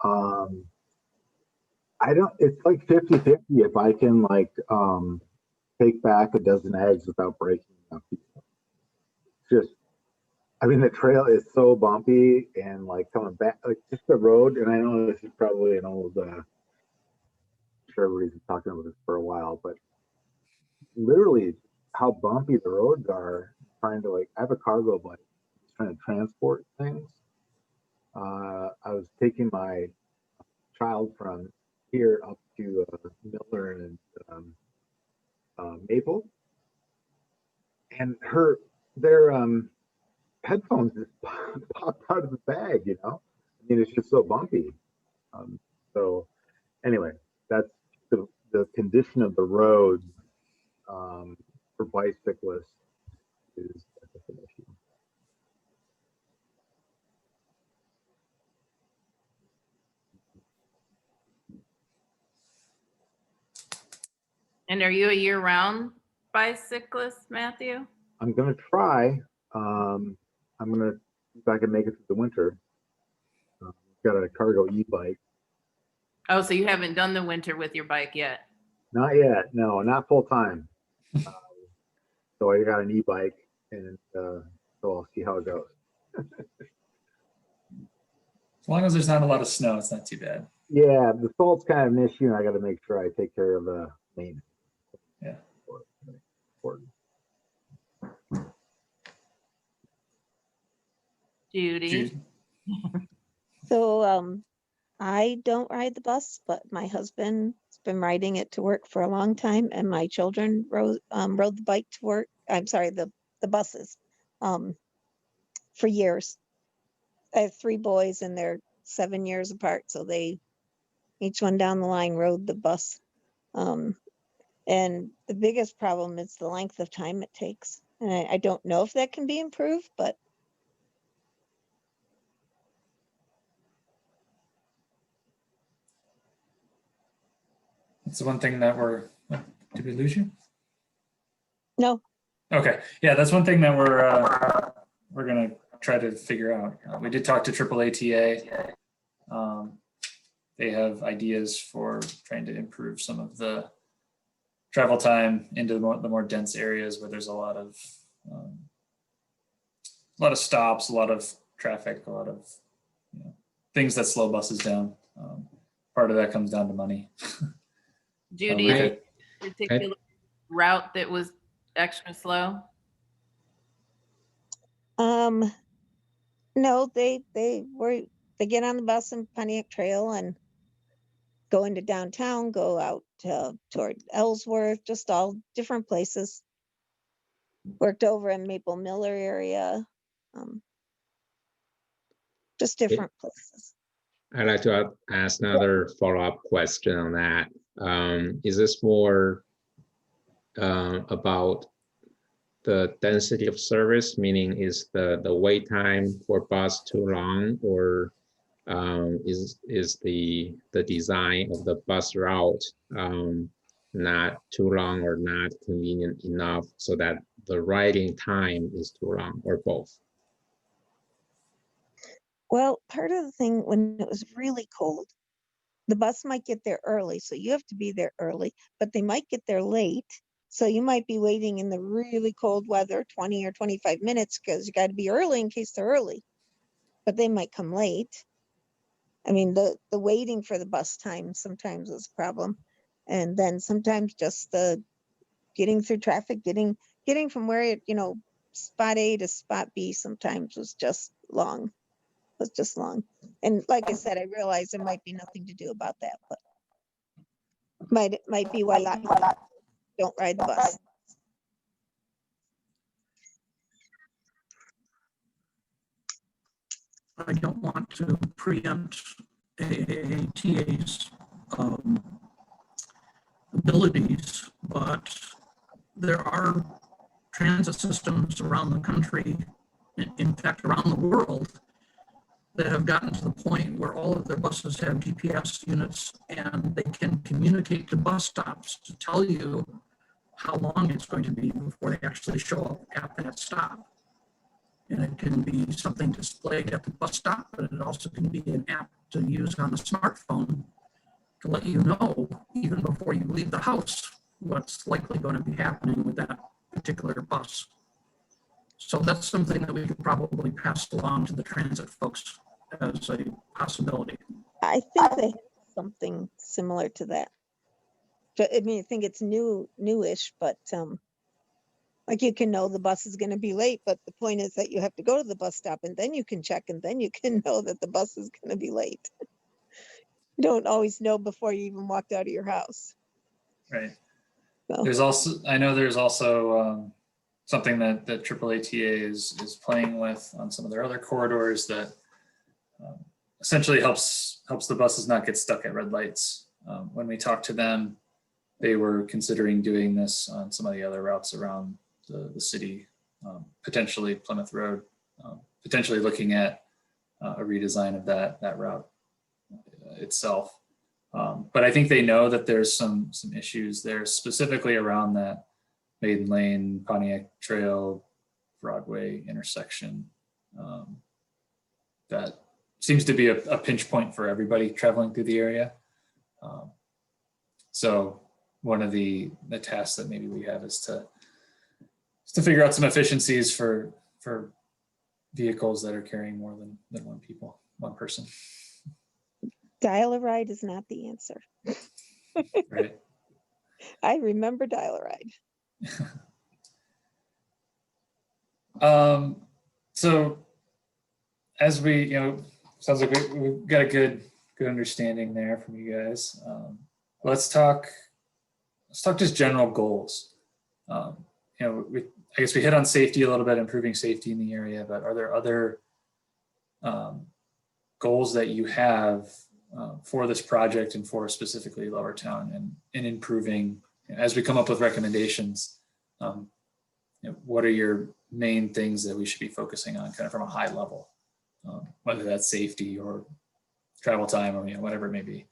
I don't, it's like 50-50 if I can like take back a dozen eggs without breaking up. Just, I mean, the trail is so bumpy and like coming back, like just the road. And I know this is probably an old, I'm sure everybody's been talking about this for a while, but literally how bumpy the roads are. Trying to like, I have a cargo bike, trying to transport things. I was taking my child from here up to Miller and Maple, and their headphones just popped out of the bag. You know, I mean, it's just so bumpy. So anyway, that's the condition of the road for bicyclists is an issue. And are you a year-round bicyclist, Matthew? I'm gonna try. I'm gonna see if I can make it through the winter. Got a cargo e-bike. Oh, so you haven't done the winter with your bike yet? Not yet. No, not full time. So I got an e-bike, and so I'll see how it goes. As long as there's not a lot of snow, it's not too bad. Yeah, the salt's kind of an issue, and I got to make sure I take care of the maintenance. Yeah. Important. Judy? Jude? So I don't ride the bus, but my husband's been riding it to work for a long time, and my children rode the bike to work. I'm sorry, the buses for years. I have 3 boys, and they're 7 years apart, so they each one down the line rode the bus. And the biggest problem is the length of time it takes, and I don't know if that can be improved, but That's the one thing that did we lose you? no. Okay, yeah, that's one thing that we're gonna try to figure out. We did talk to AAA TA. They have ideas for trying to improve some of the travel time into the more dense areas where there's a lot of stops, a lot of traffic, a lot of things that slow buses down. Part of that comes down to money. Judy, any particular route that was extra slow? No, they get on the bus in Pontiac Trail and go into downtown, go out toward Ellsworth, just all different places. Worked over in Maple Miller area, just different places. I'd like to ask another follow-up question on that. Is this more about the density of service, meaning is the wait time for bus too long, or is the design of the bus route not too long or not convenient enough so that the riding time is too long, or both? Well, part of the thing, when it was really cold, the bus might get there early, so you have to be there early, but they might get there late. So you might be waiting in the really cold weather, 20 or 25 minutes, because you got to be early in case they're early, but they might come late. I mean, the waiting for the bus time sometimes is a problem. And then sometimes just the getting through traffic, getting from where it, spot A to spot B sometimes was just long. And like I said, I realize there might be nothing to do about that, but might be why a lot of people don't ride the bus. I don't want to preempt AATA's abilities, but there are transit systems around the country, in fact, around the world, that have gotten to the point where all of their buses have GPS units, and they can communicate to bus stops to tell you how long it's going to be before they actually show up at that stop. And it can be something displayed at the bus stop, but it also can be an app to use on a smartphone to let you know, even before you leave the house, what's likely going to be happening with that particular bus. So that's something that we could probably pass along to the transit folks as a possibility. I think they have something similar to that. I mean, I think it's newish, but like you can know the bus is going to be late, but the point is that you have to go to the bus stop and then you can check and then you can know that the bus is going to be late. You don't always know before you even walked out of your house. Right. So. There's also, I know there's also something that AAATA is playing with on some of their other corridors that essentially helps the buses not get stuck at red lights. When we talked to them, they were considering doing this on some of the other routes around the city, potentially Plymouth Road, potentially looking at a redesign of that route itself. But I think they know that there's some issues there, specifically around that Maiden Lane, Pontiac Trail, Broadway intersection. That seems to be a pinch point for everybody traveling through the area. So one of the tasks that maybe we have is to figure out some efficiencies for vehicles that are carrying more than one person. Dial a ride is not the answer. Right. I remember dial a ride. So as we, sounds like we've got a good understanding there from you guys. Let's talk just general goals. I guess we hit on safety a little bit, improving safety in the area, but are there other goals that you have for this project and for specifically Lower Town and improving, as we come up with recommendations, what are your main things that we should be focusing on kind of from a high level, whether that's safety or travel time or whatever it may be?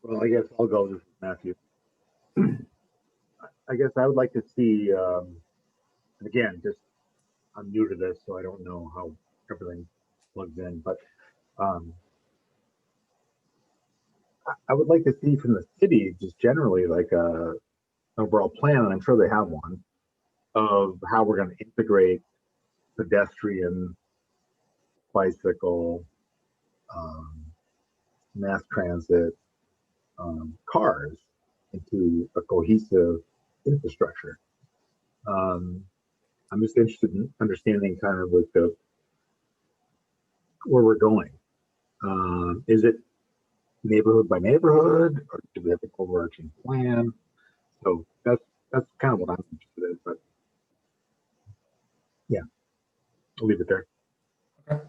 Well, I guess I'll go. This is Matthew. I guess I would like to see, again, just I'm new to this, so I don't know how everything plugs in, but I would like to see from the city just generally like a overall plan, and I'm sure they have one, of how we're going to integrate pedestrian, bicycle, mass transit, cars into a cohesive infrastructure. I'm just interested in understanding kind of like where we're going. Is it neighborhood by neighborhood, or do we have an overarching plan? So that's kind of what I'm interested in. But yeah, I'll leave it there. Okay.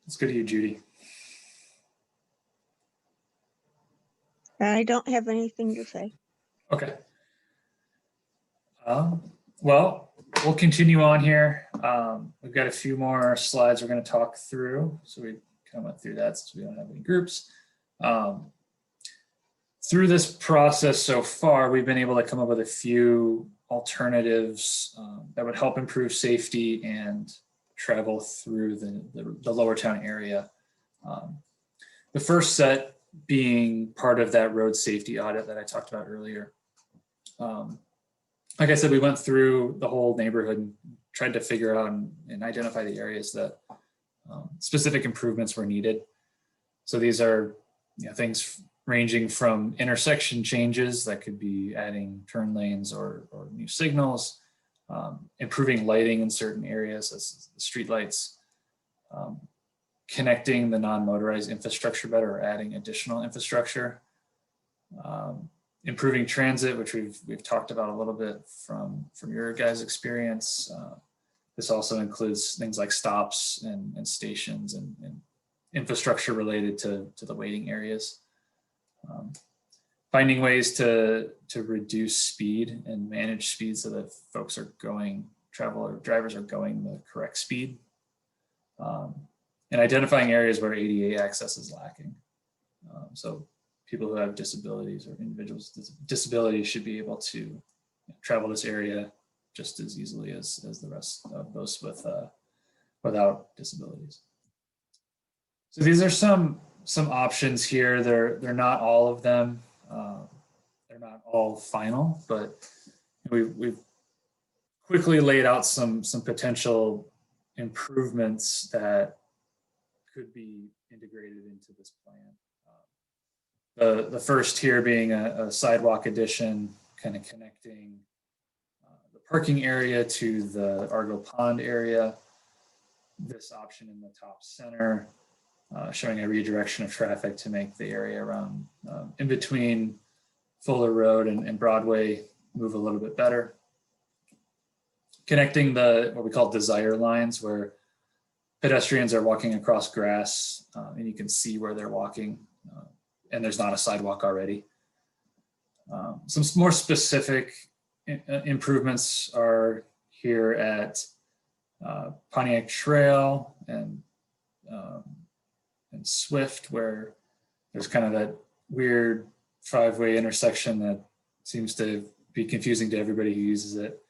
Let's go to you, Judy. I don't have anything to say. Okay. Well, we'll continue on here. We've got a few more slides we're going to talk through. So we kind of went through that since we don't have any groups. Through this process so far, we've been able to come up with a few alternatives that would help improve safety and travel through the Lower Town area. The first set being part of that road safety audit that I talked about earlier. Like I said, we went through the whole neighborhood and tried to figure out and identify the areas that specific improvements were needed. So these are things ranging from intersection changes that could be adding turn lanes or new signals, improving lighting in certain areas, as the street lights, connecting the non-motorized infrastructure better or adding additional infrastructure, improving transit, which we've talked about a little bit from your guys' experience. This also includes things like stops and stations and infrastructure related to the waiting areas. finding ways to reduce speed and manage speed so that folks are going, drivers are going the correct speed. And identifying areas where ADA access is lacking. So people who have disabilities or individuals with disabilities should be able to travel this area just as easily as the rest of those with without disabilities. So these are some options here. They're not all of them. They're not all final, but we've quickly laid out some potential improvements that could be integrated into this plan. The first here being a sidewalk addition, kind of connecting the parking area to the Argo Pond area. This option in the top center, showing a redirection of traffic to make the area around in between Fuller Road and Broadway move a little bit better. Connecting what we call desire lines, where pedestrians are walking across grass and you can see where they're walking and there's not a sidewalk already. Some more specific improvements are here at Pontiac Trail and Swift, where there's kind of that weird 5-way intersection that seems to be confusing to everybody who uses it.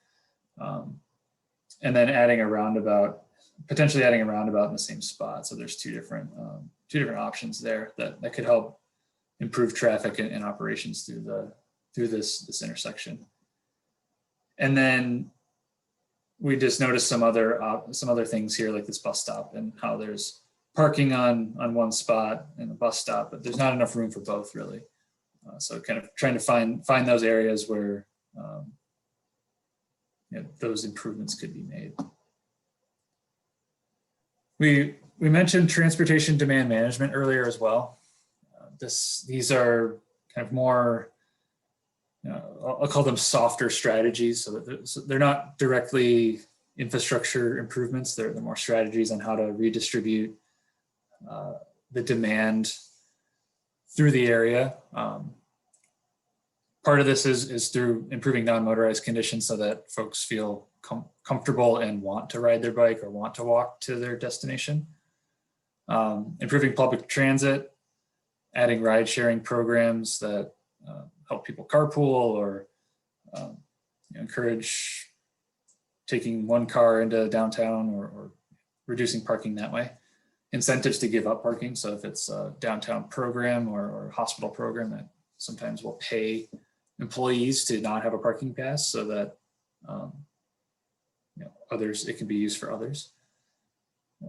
And then adding a roundabout, potentially adding a roundabout in the same spot. So there's two different options there that could help improve traffic and operations through this intersection. And then we just noticed some other things here, like this bus stop and how there's parking on one spot and a bus stop, but there's not enough room for both really. So kind of trying to find those areas where those improvements could be made. We mentioned transportation demand management earlier as well. These are kind of more, I'll call them softer strategies. So they're not directly infrastructure improvements. They're more strategies on how to redistribute the demand through the area. Part of this is through improving non-motorized conditions so that folks feel comfortable and want to ride their bike or want to walk to their destination. Improving public transit, adding ride sharing programs that help people carpool or encourage taking one car into downtown or reducing parking that way. Incentives to give up parking. So if it's a downtown program or hospital program that sometimes will pay employees to not have a parking pass so that it can be used for others.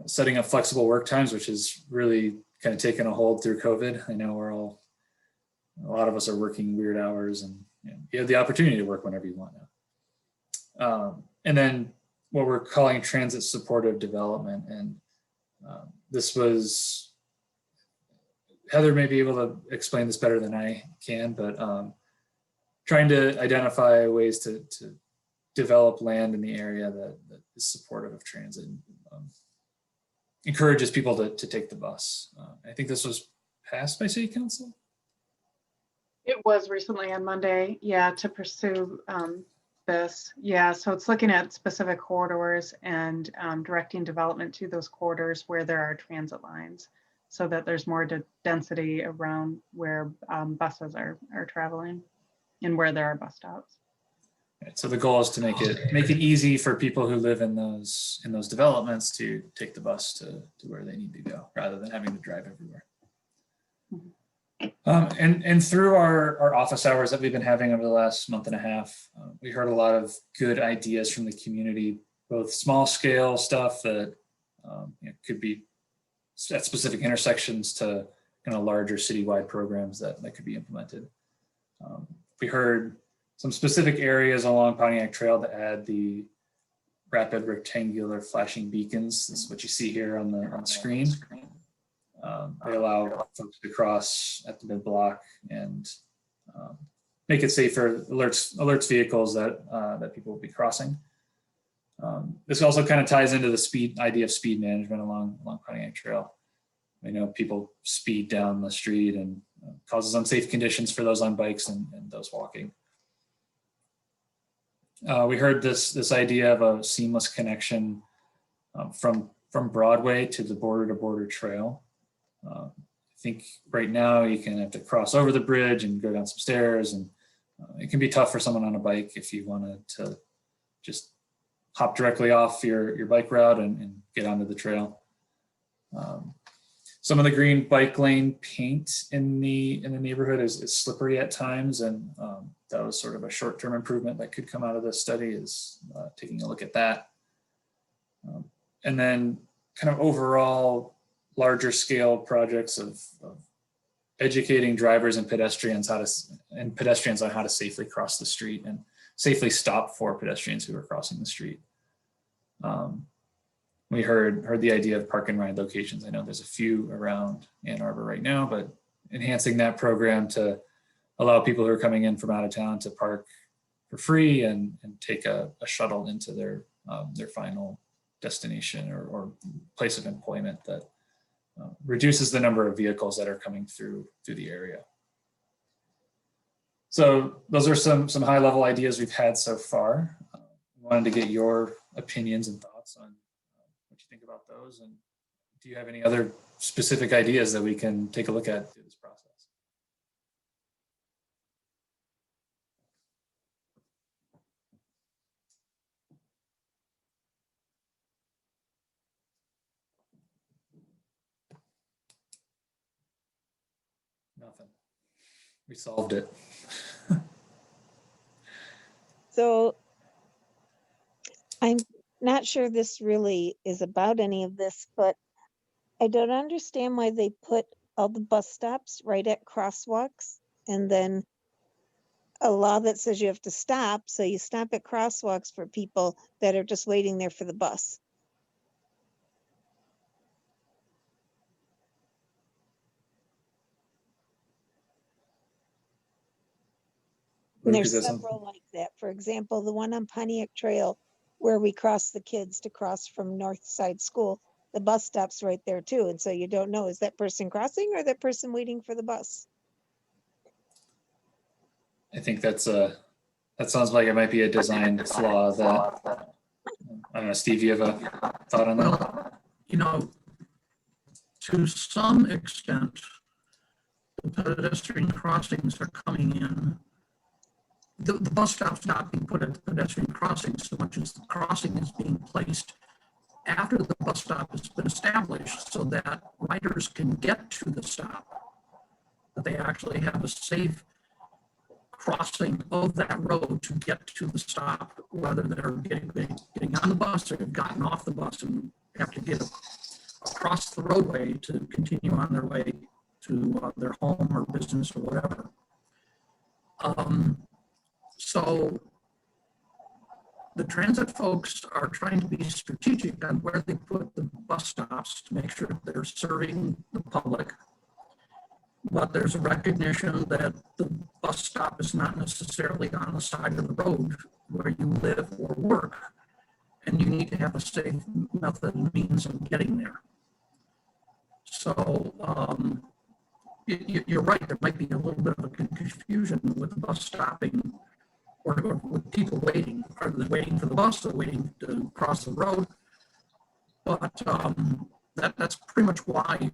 Setting up flexible work times, which is really kind of taken a hold through COVID. I know a lot of us are working weird hours and you have the opportunity to work whenever you want now. And then what we're calling transit supportive development. And this was, Heather may be able to explain this better than I can, but trying to identify ways to develop land in the area that is supportive of transit, encourages people to take the bus. I think this was passed by City Council. It was recently on Monday, to pursue this. So it's looking at specific corridors and directing development to those corridors where there are transit lines so that there's more density around where buses are traveling and where there are bus stops. Right, so the goal is to make it easy for people who live in those developments to take the bus to where they need to go rather than having to drive everywhere. And through our office hours that we've been having over the last month and a half, we heard a lot of good ideas from the community, both small scale stuff that could be at specific intersections to kind of larger citywide programs that could be implemented. We heard some specific areas along Pontiac Trail to add the rapid rectangular flashing beacons. This is what you see here on the screen. They allow folks to cross at the mid-block and make it safer, alerts vehicles that people will be crossing. This also kind of ties into the idea of speed management along Pontiac Trail. I know people speed down the street and causes unsafe conditions for those on bikes and those walking. We heard this idea of a seamless connection from Broadway to the border trail. I think right now you can have to cross over the bridge and go down some stairs, and it can be tough for someone on a bike if you wanted to just hop directly off your bike route and get onto the trail. Some of the green bike lane paint in the neighborhood is slippery at times, and that was sort of a short-term improvement that could come out of this study, is taking a look at that. And then kind of overall larger scale projects of educating drivers and pedestrians on how to safely cross the street and safely stop for pedestrians who are crossing the street. We heard the idea of park and ride locations. I know there's a few around Ann Arbor right now, but enhancing that program to allow people who are coming in from out of town to park for free and take a shuttle into their final destination or place of employment that reduces the number of vehicles that are coming through the area. So those are some high level ideas we've had so far. Wanted to get your opinions and thoughts on what you think about those, and do you have any other specific ideas that we can take a look at through this process? Nothing. We solved it. So I'm not sure this really is about any of this, but I don't understand why they put all the bus stops right at crosswalks and then a law that says you have to stop. So you stop at crosswalks for people that are just waiting there for the bus. And Luke, there's is that something- several like that. For example, the one on Pontiac Trail where we cross the kids to cross from North Side School, the bus stop's right there too. And so you don't know, is that person crossing or that person waiting for the bus? I think that sounds like it might be a design flaw that, I don't know, Steve, you have a thought on that? Well, you know, to some extent, the pedestrian crossings are coming in. The bus stop's not being put at the pedestrian crossing so much as the crossing is being placed after the bus stop has been established so that riders can get to the stop, that they actually have a safe crossing of that road to get to the stop, whether they're getting on the bus or have gotten off the bus and have to get across the roadway to continue on their way to their home or business or whatever. So the transit folks are trying to be strategic on where they put the bus stops to make sure they're serving the public. But there's a recognition that the bus stop is not necessarily on the side of the road where you live or work, and you need to have a safe method and means of getting there. So you're right, there might be a little bit of a confusion with the bus stopping or with people waiting. Are they waiting for the bus or waiting to cross the road? But that's pretty much why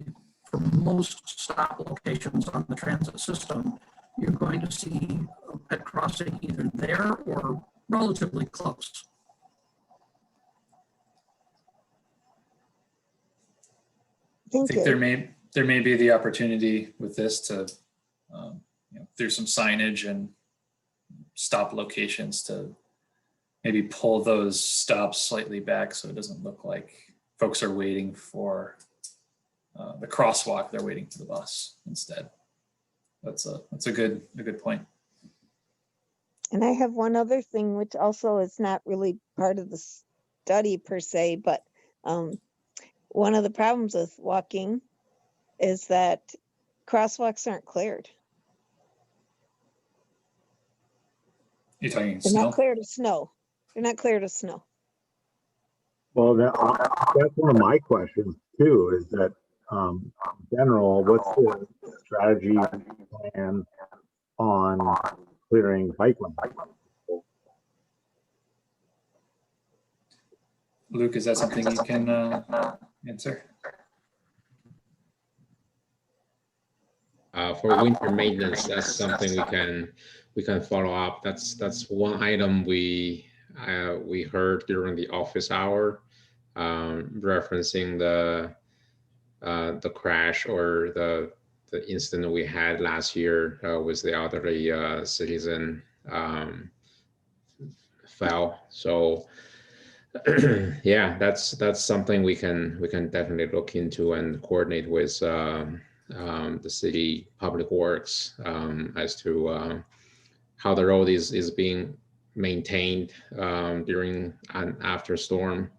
for most stop locations on the transit system, you're going to see a pet crossing either there or relatively close. I think there may be the opportunity with this to, through some signage and stop locations to maybe pull those stops slightly back so it doesn't look like folks are waiting for the crosswalk, they're waiting for the bus instead. That's a good point. And I have one other thing, which also is not really part of the study per se, but one of the problems with walking is that crosswalks aren't cleared. You're talking They're snow? not clear to snow. They're not clear to snow. Well, that's one of my questions too, is that in general, what's the strategy plan and on clearing bike lanes. Luke, is that something you can answer? For winter maintenance, that's something we can follow up. That's one item we heard during the office hour, referencing the crash or the incident we had last year with the elderly citizen fell. So yeah, that's something we can definitely look into and coordinate with the city public works as to how the road is being maintained during and after storm,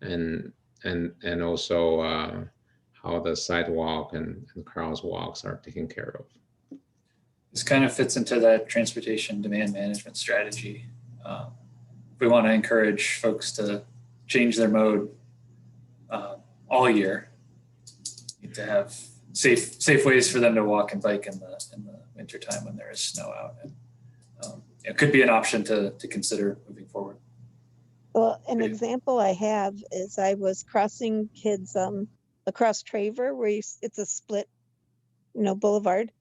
and also how the sidewalk and crosswalks are taken care of. This kind of fits into that transportation demand management strategy. We want to encourage folks to change their mode all year. Need to have safe ways for them to walk and bike in the winter time when there is snow out. And, it could be an option to consider moving forward. Well, an example I have is I was crossing kids across Traver where it's a split, boulevard,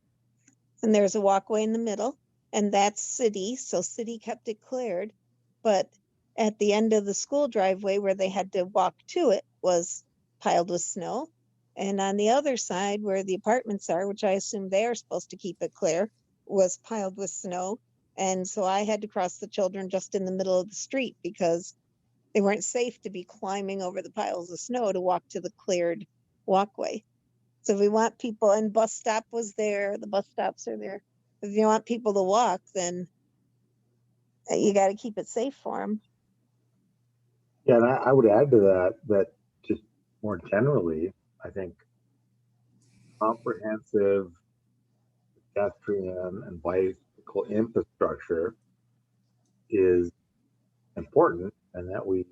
and there's a walkway in the middle, and that's city, so city kept it cleared. But at the end of the school driveway where they had to walk to it was piled with snow. And on the other side where the apartments are, which I assume they are supposed to keep it clear, was piled with snow. And so I had to cross the children just in the middle of the street because they weren't safe to be climbing over the piles of snow to walk to the cleared walkway. So if we want people, and bus stop was there, the bus stops are there. If you want people to walk, then you got to keep it safe for them. Yeah, and I would add to that just more generally, I think comprehensive pedestrian and bicycle infrastructure is important, and that we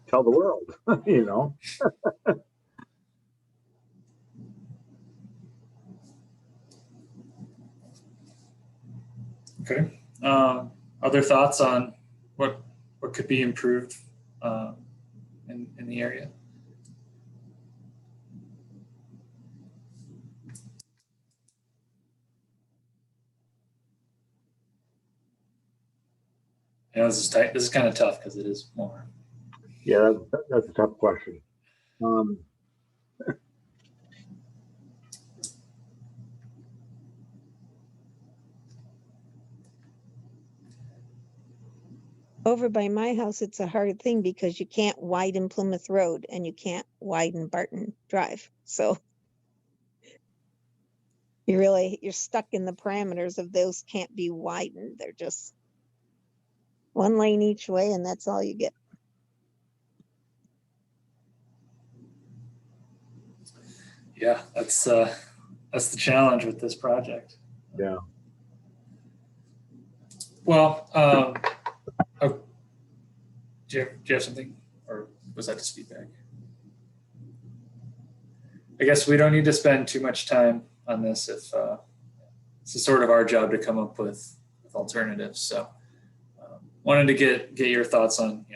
tell the world, Okay. Other thoughts on what could be improved in the area? I know this is tight. This is kind of tough because it is more. Yeah, that's a tough question. Over by my house, it's a hard thing because you can't widen Plymouth Road and you can't widen Barton Drive. So you're stuck in the parameters of those can't be widened. They're just one lane each way, and that's all you get. Yeah, that's the challenge with this project. Yeah. Well, do you have something, or was that just feedback? I guess we don't need to spend too much time on this if it's sort of our job to come up with alternatives. So wanted to get your thoughts on,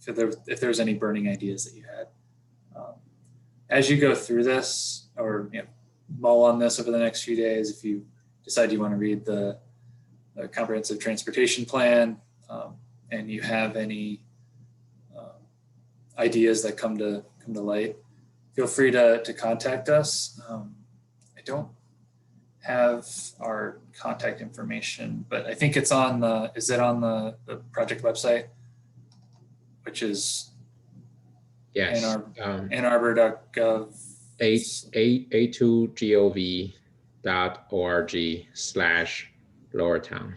if there's any burning ideas that you had. As you go through this, or mull on this over the next few days, if you decide you want to read the comprehensive transportation plan, and you have any ideas that come to light, feel free to contact us. I don't have our contact information, but I think it's on the project website, which is Yes. Arbor.gov. a2gov.org/Lowertown.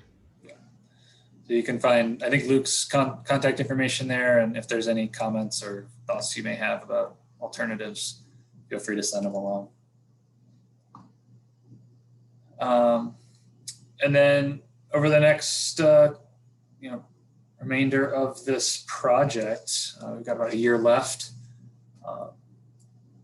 So you can find, I think, Luke's contact information there, and if there's any comments or thoughts you may have about alternatives, feel free to send them along. And then over the next, remainder of this project, we've got about a year left.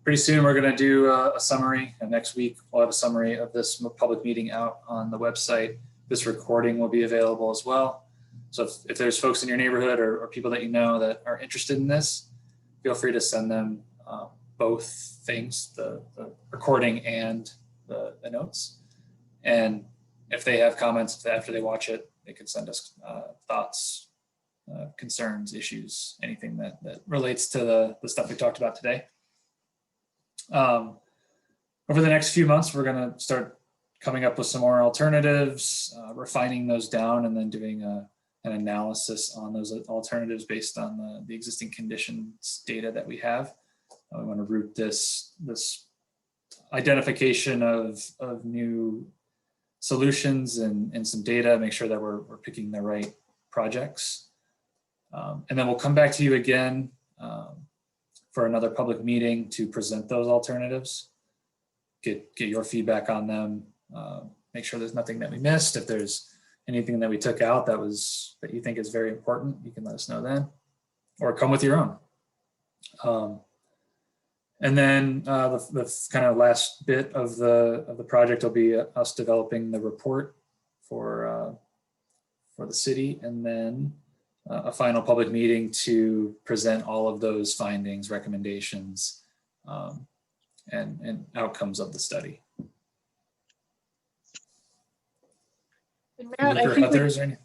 pretty soon we're going to do a summary, and next week we'll have a summary of this public meeting out on the website. This recording will be available as well. So if there's folks in your neighborhood or people that you know that are interested in this, feel free to send them both things, the recording and the notes. And if they have comments after they watch it, they can send us thoughts, concerns, issues, anything that relates to the stuff we talked about today. Over the next few months, we're going to start coming up with some more alternatives, refining those down, and then doing an analysis on those alternatives based on the existing conditions data that we have. We want to root this identification of new solutions and some data, make sure that we're picking the right projects. And then we'll come back to you again for another public meeting to present those alternatives, get your feedback on them, make sure there's nothing that we missed. If there's anything that we took out that you think is very important, you can let us know then, or come with your own. And then the kind of last bit of the project will be us developing the report for the city, and then a final public meeting to present all of those findings, recommendations, and outcomes of the study. Matt, I think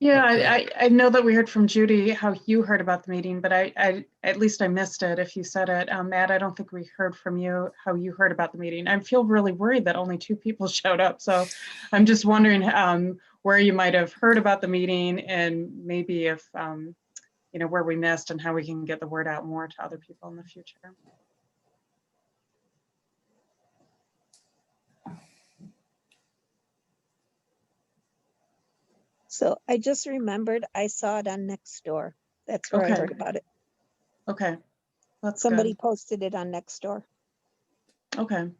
I know that we heard from Judy how you heard about the meeting, but I at least I missed it if you said it. Matt, I don't think we heard from you how you heard about the meeting. I feel really worried that only 2 people showed up. So I'm just wondering where you might have heard about the meeting, and maybe if, where we missed and how we can get the word out more to other people in the future. So I just remembered I saw it on Nextdoor. That's where I heard about it. Okay. That's Somebody good. posted it on Nextdoor. Okay.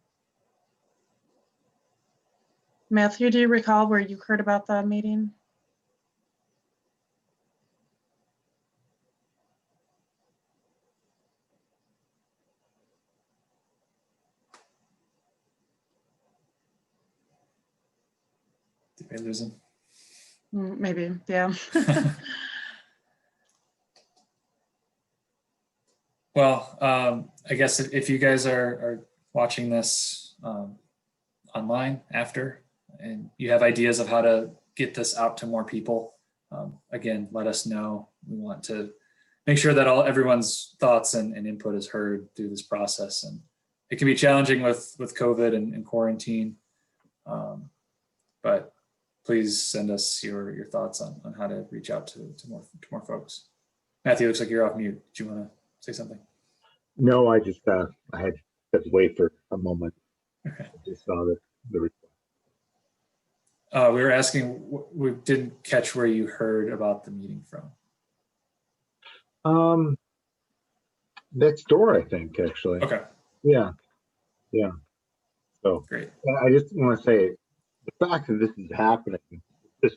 Matthew, do you recall where you heard about the meeting? Did I lose him? Maybe, yeah. Well, I guess if you guys are watching this online after, and you have ideas of how to get this out to more people, again, let us know. We want to make sure that everyone's thoughts and input is heard through this process. And it can be challenging with COVID and quarantine, but please send us your thoughts on how to reach out to more folks. Matthew, looks like you're off mute. Do you want to say something? No, I just I had stepped away for a moment. Okay. I just saw the report. We were asking, we didn't catch where you heard about the meeting from. Next door, I think, actually. Okay, Yeah. So great. I just want to say the fact that this is happening is just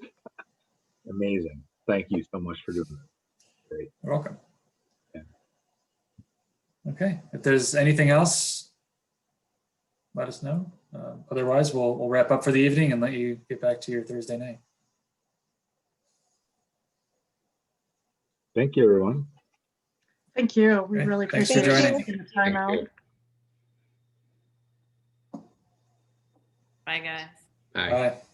amazing. Thank you so much for doing that. Great. You're welcome. Yeah. Okay, if there's anything else, let us know. Otherwise, we'll wrap up for the evening and let you get back to your Thursday night. Thank you, everyone. Thank you. We Okay, really thanks for appreciate you joining. taking the time Thank out. you. Bye, guys. Bye. Bye.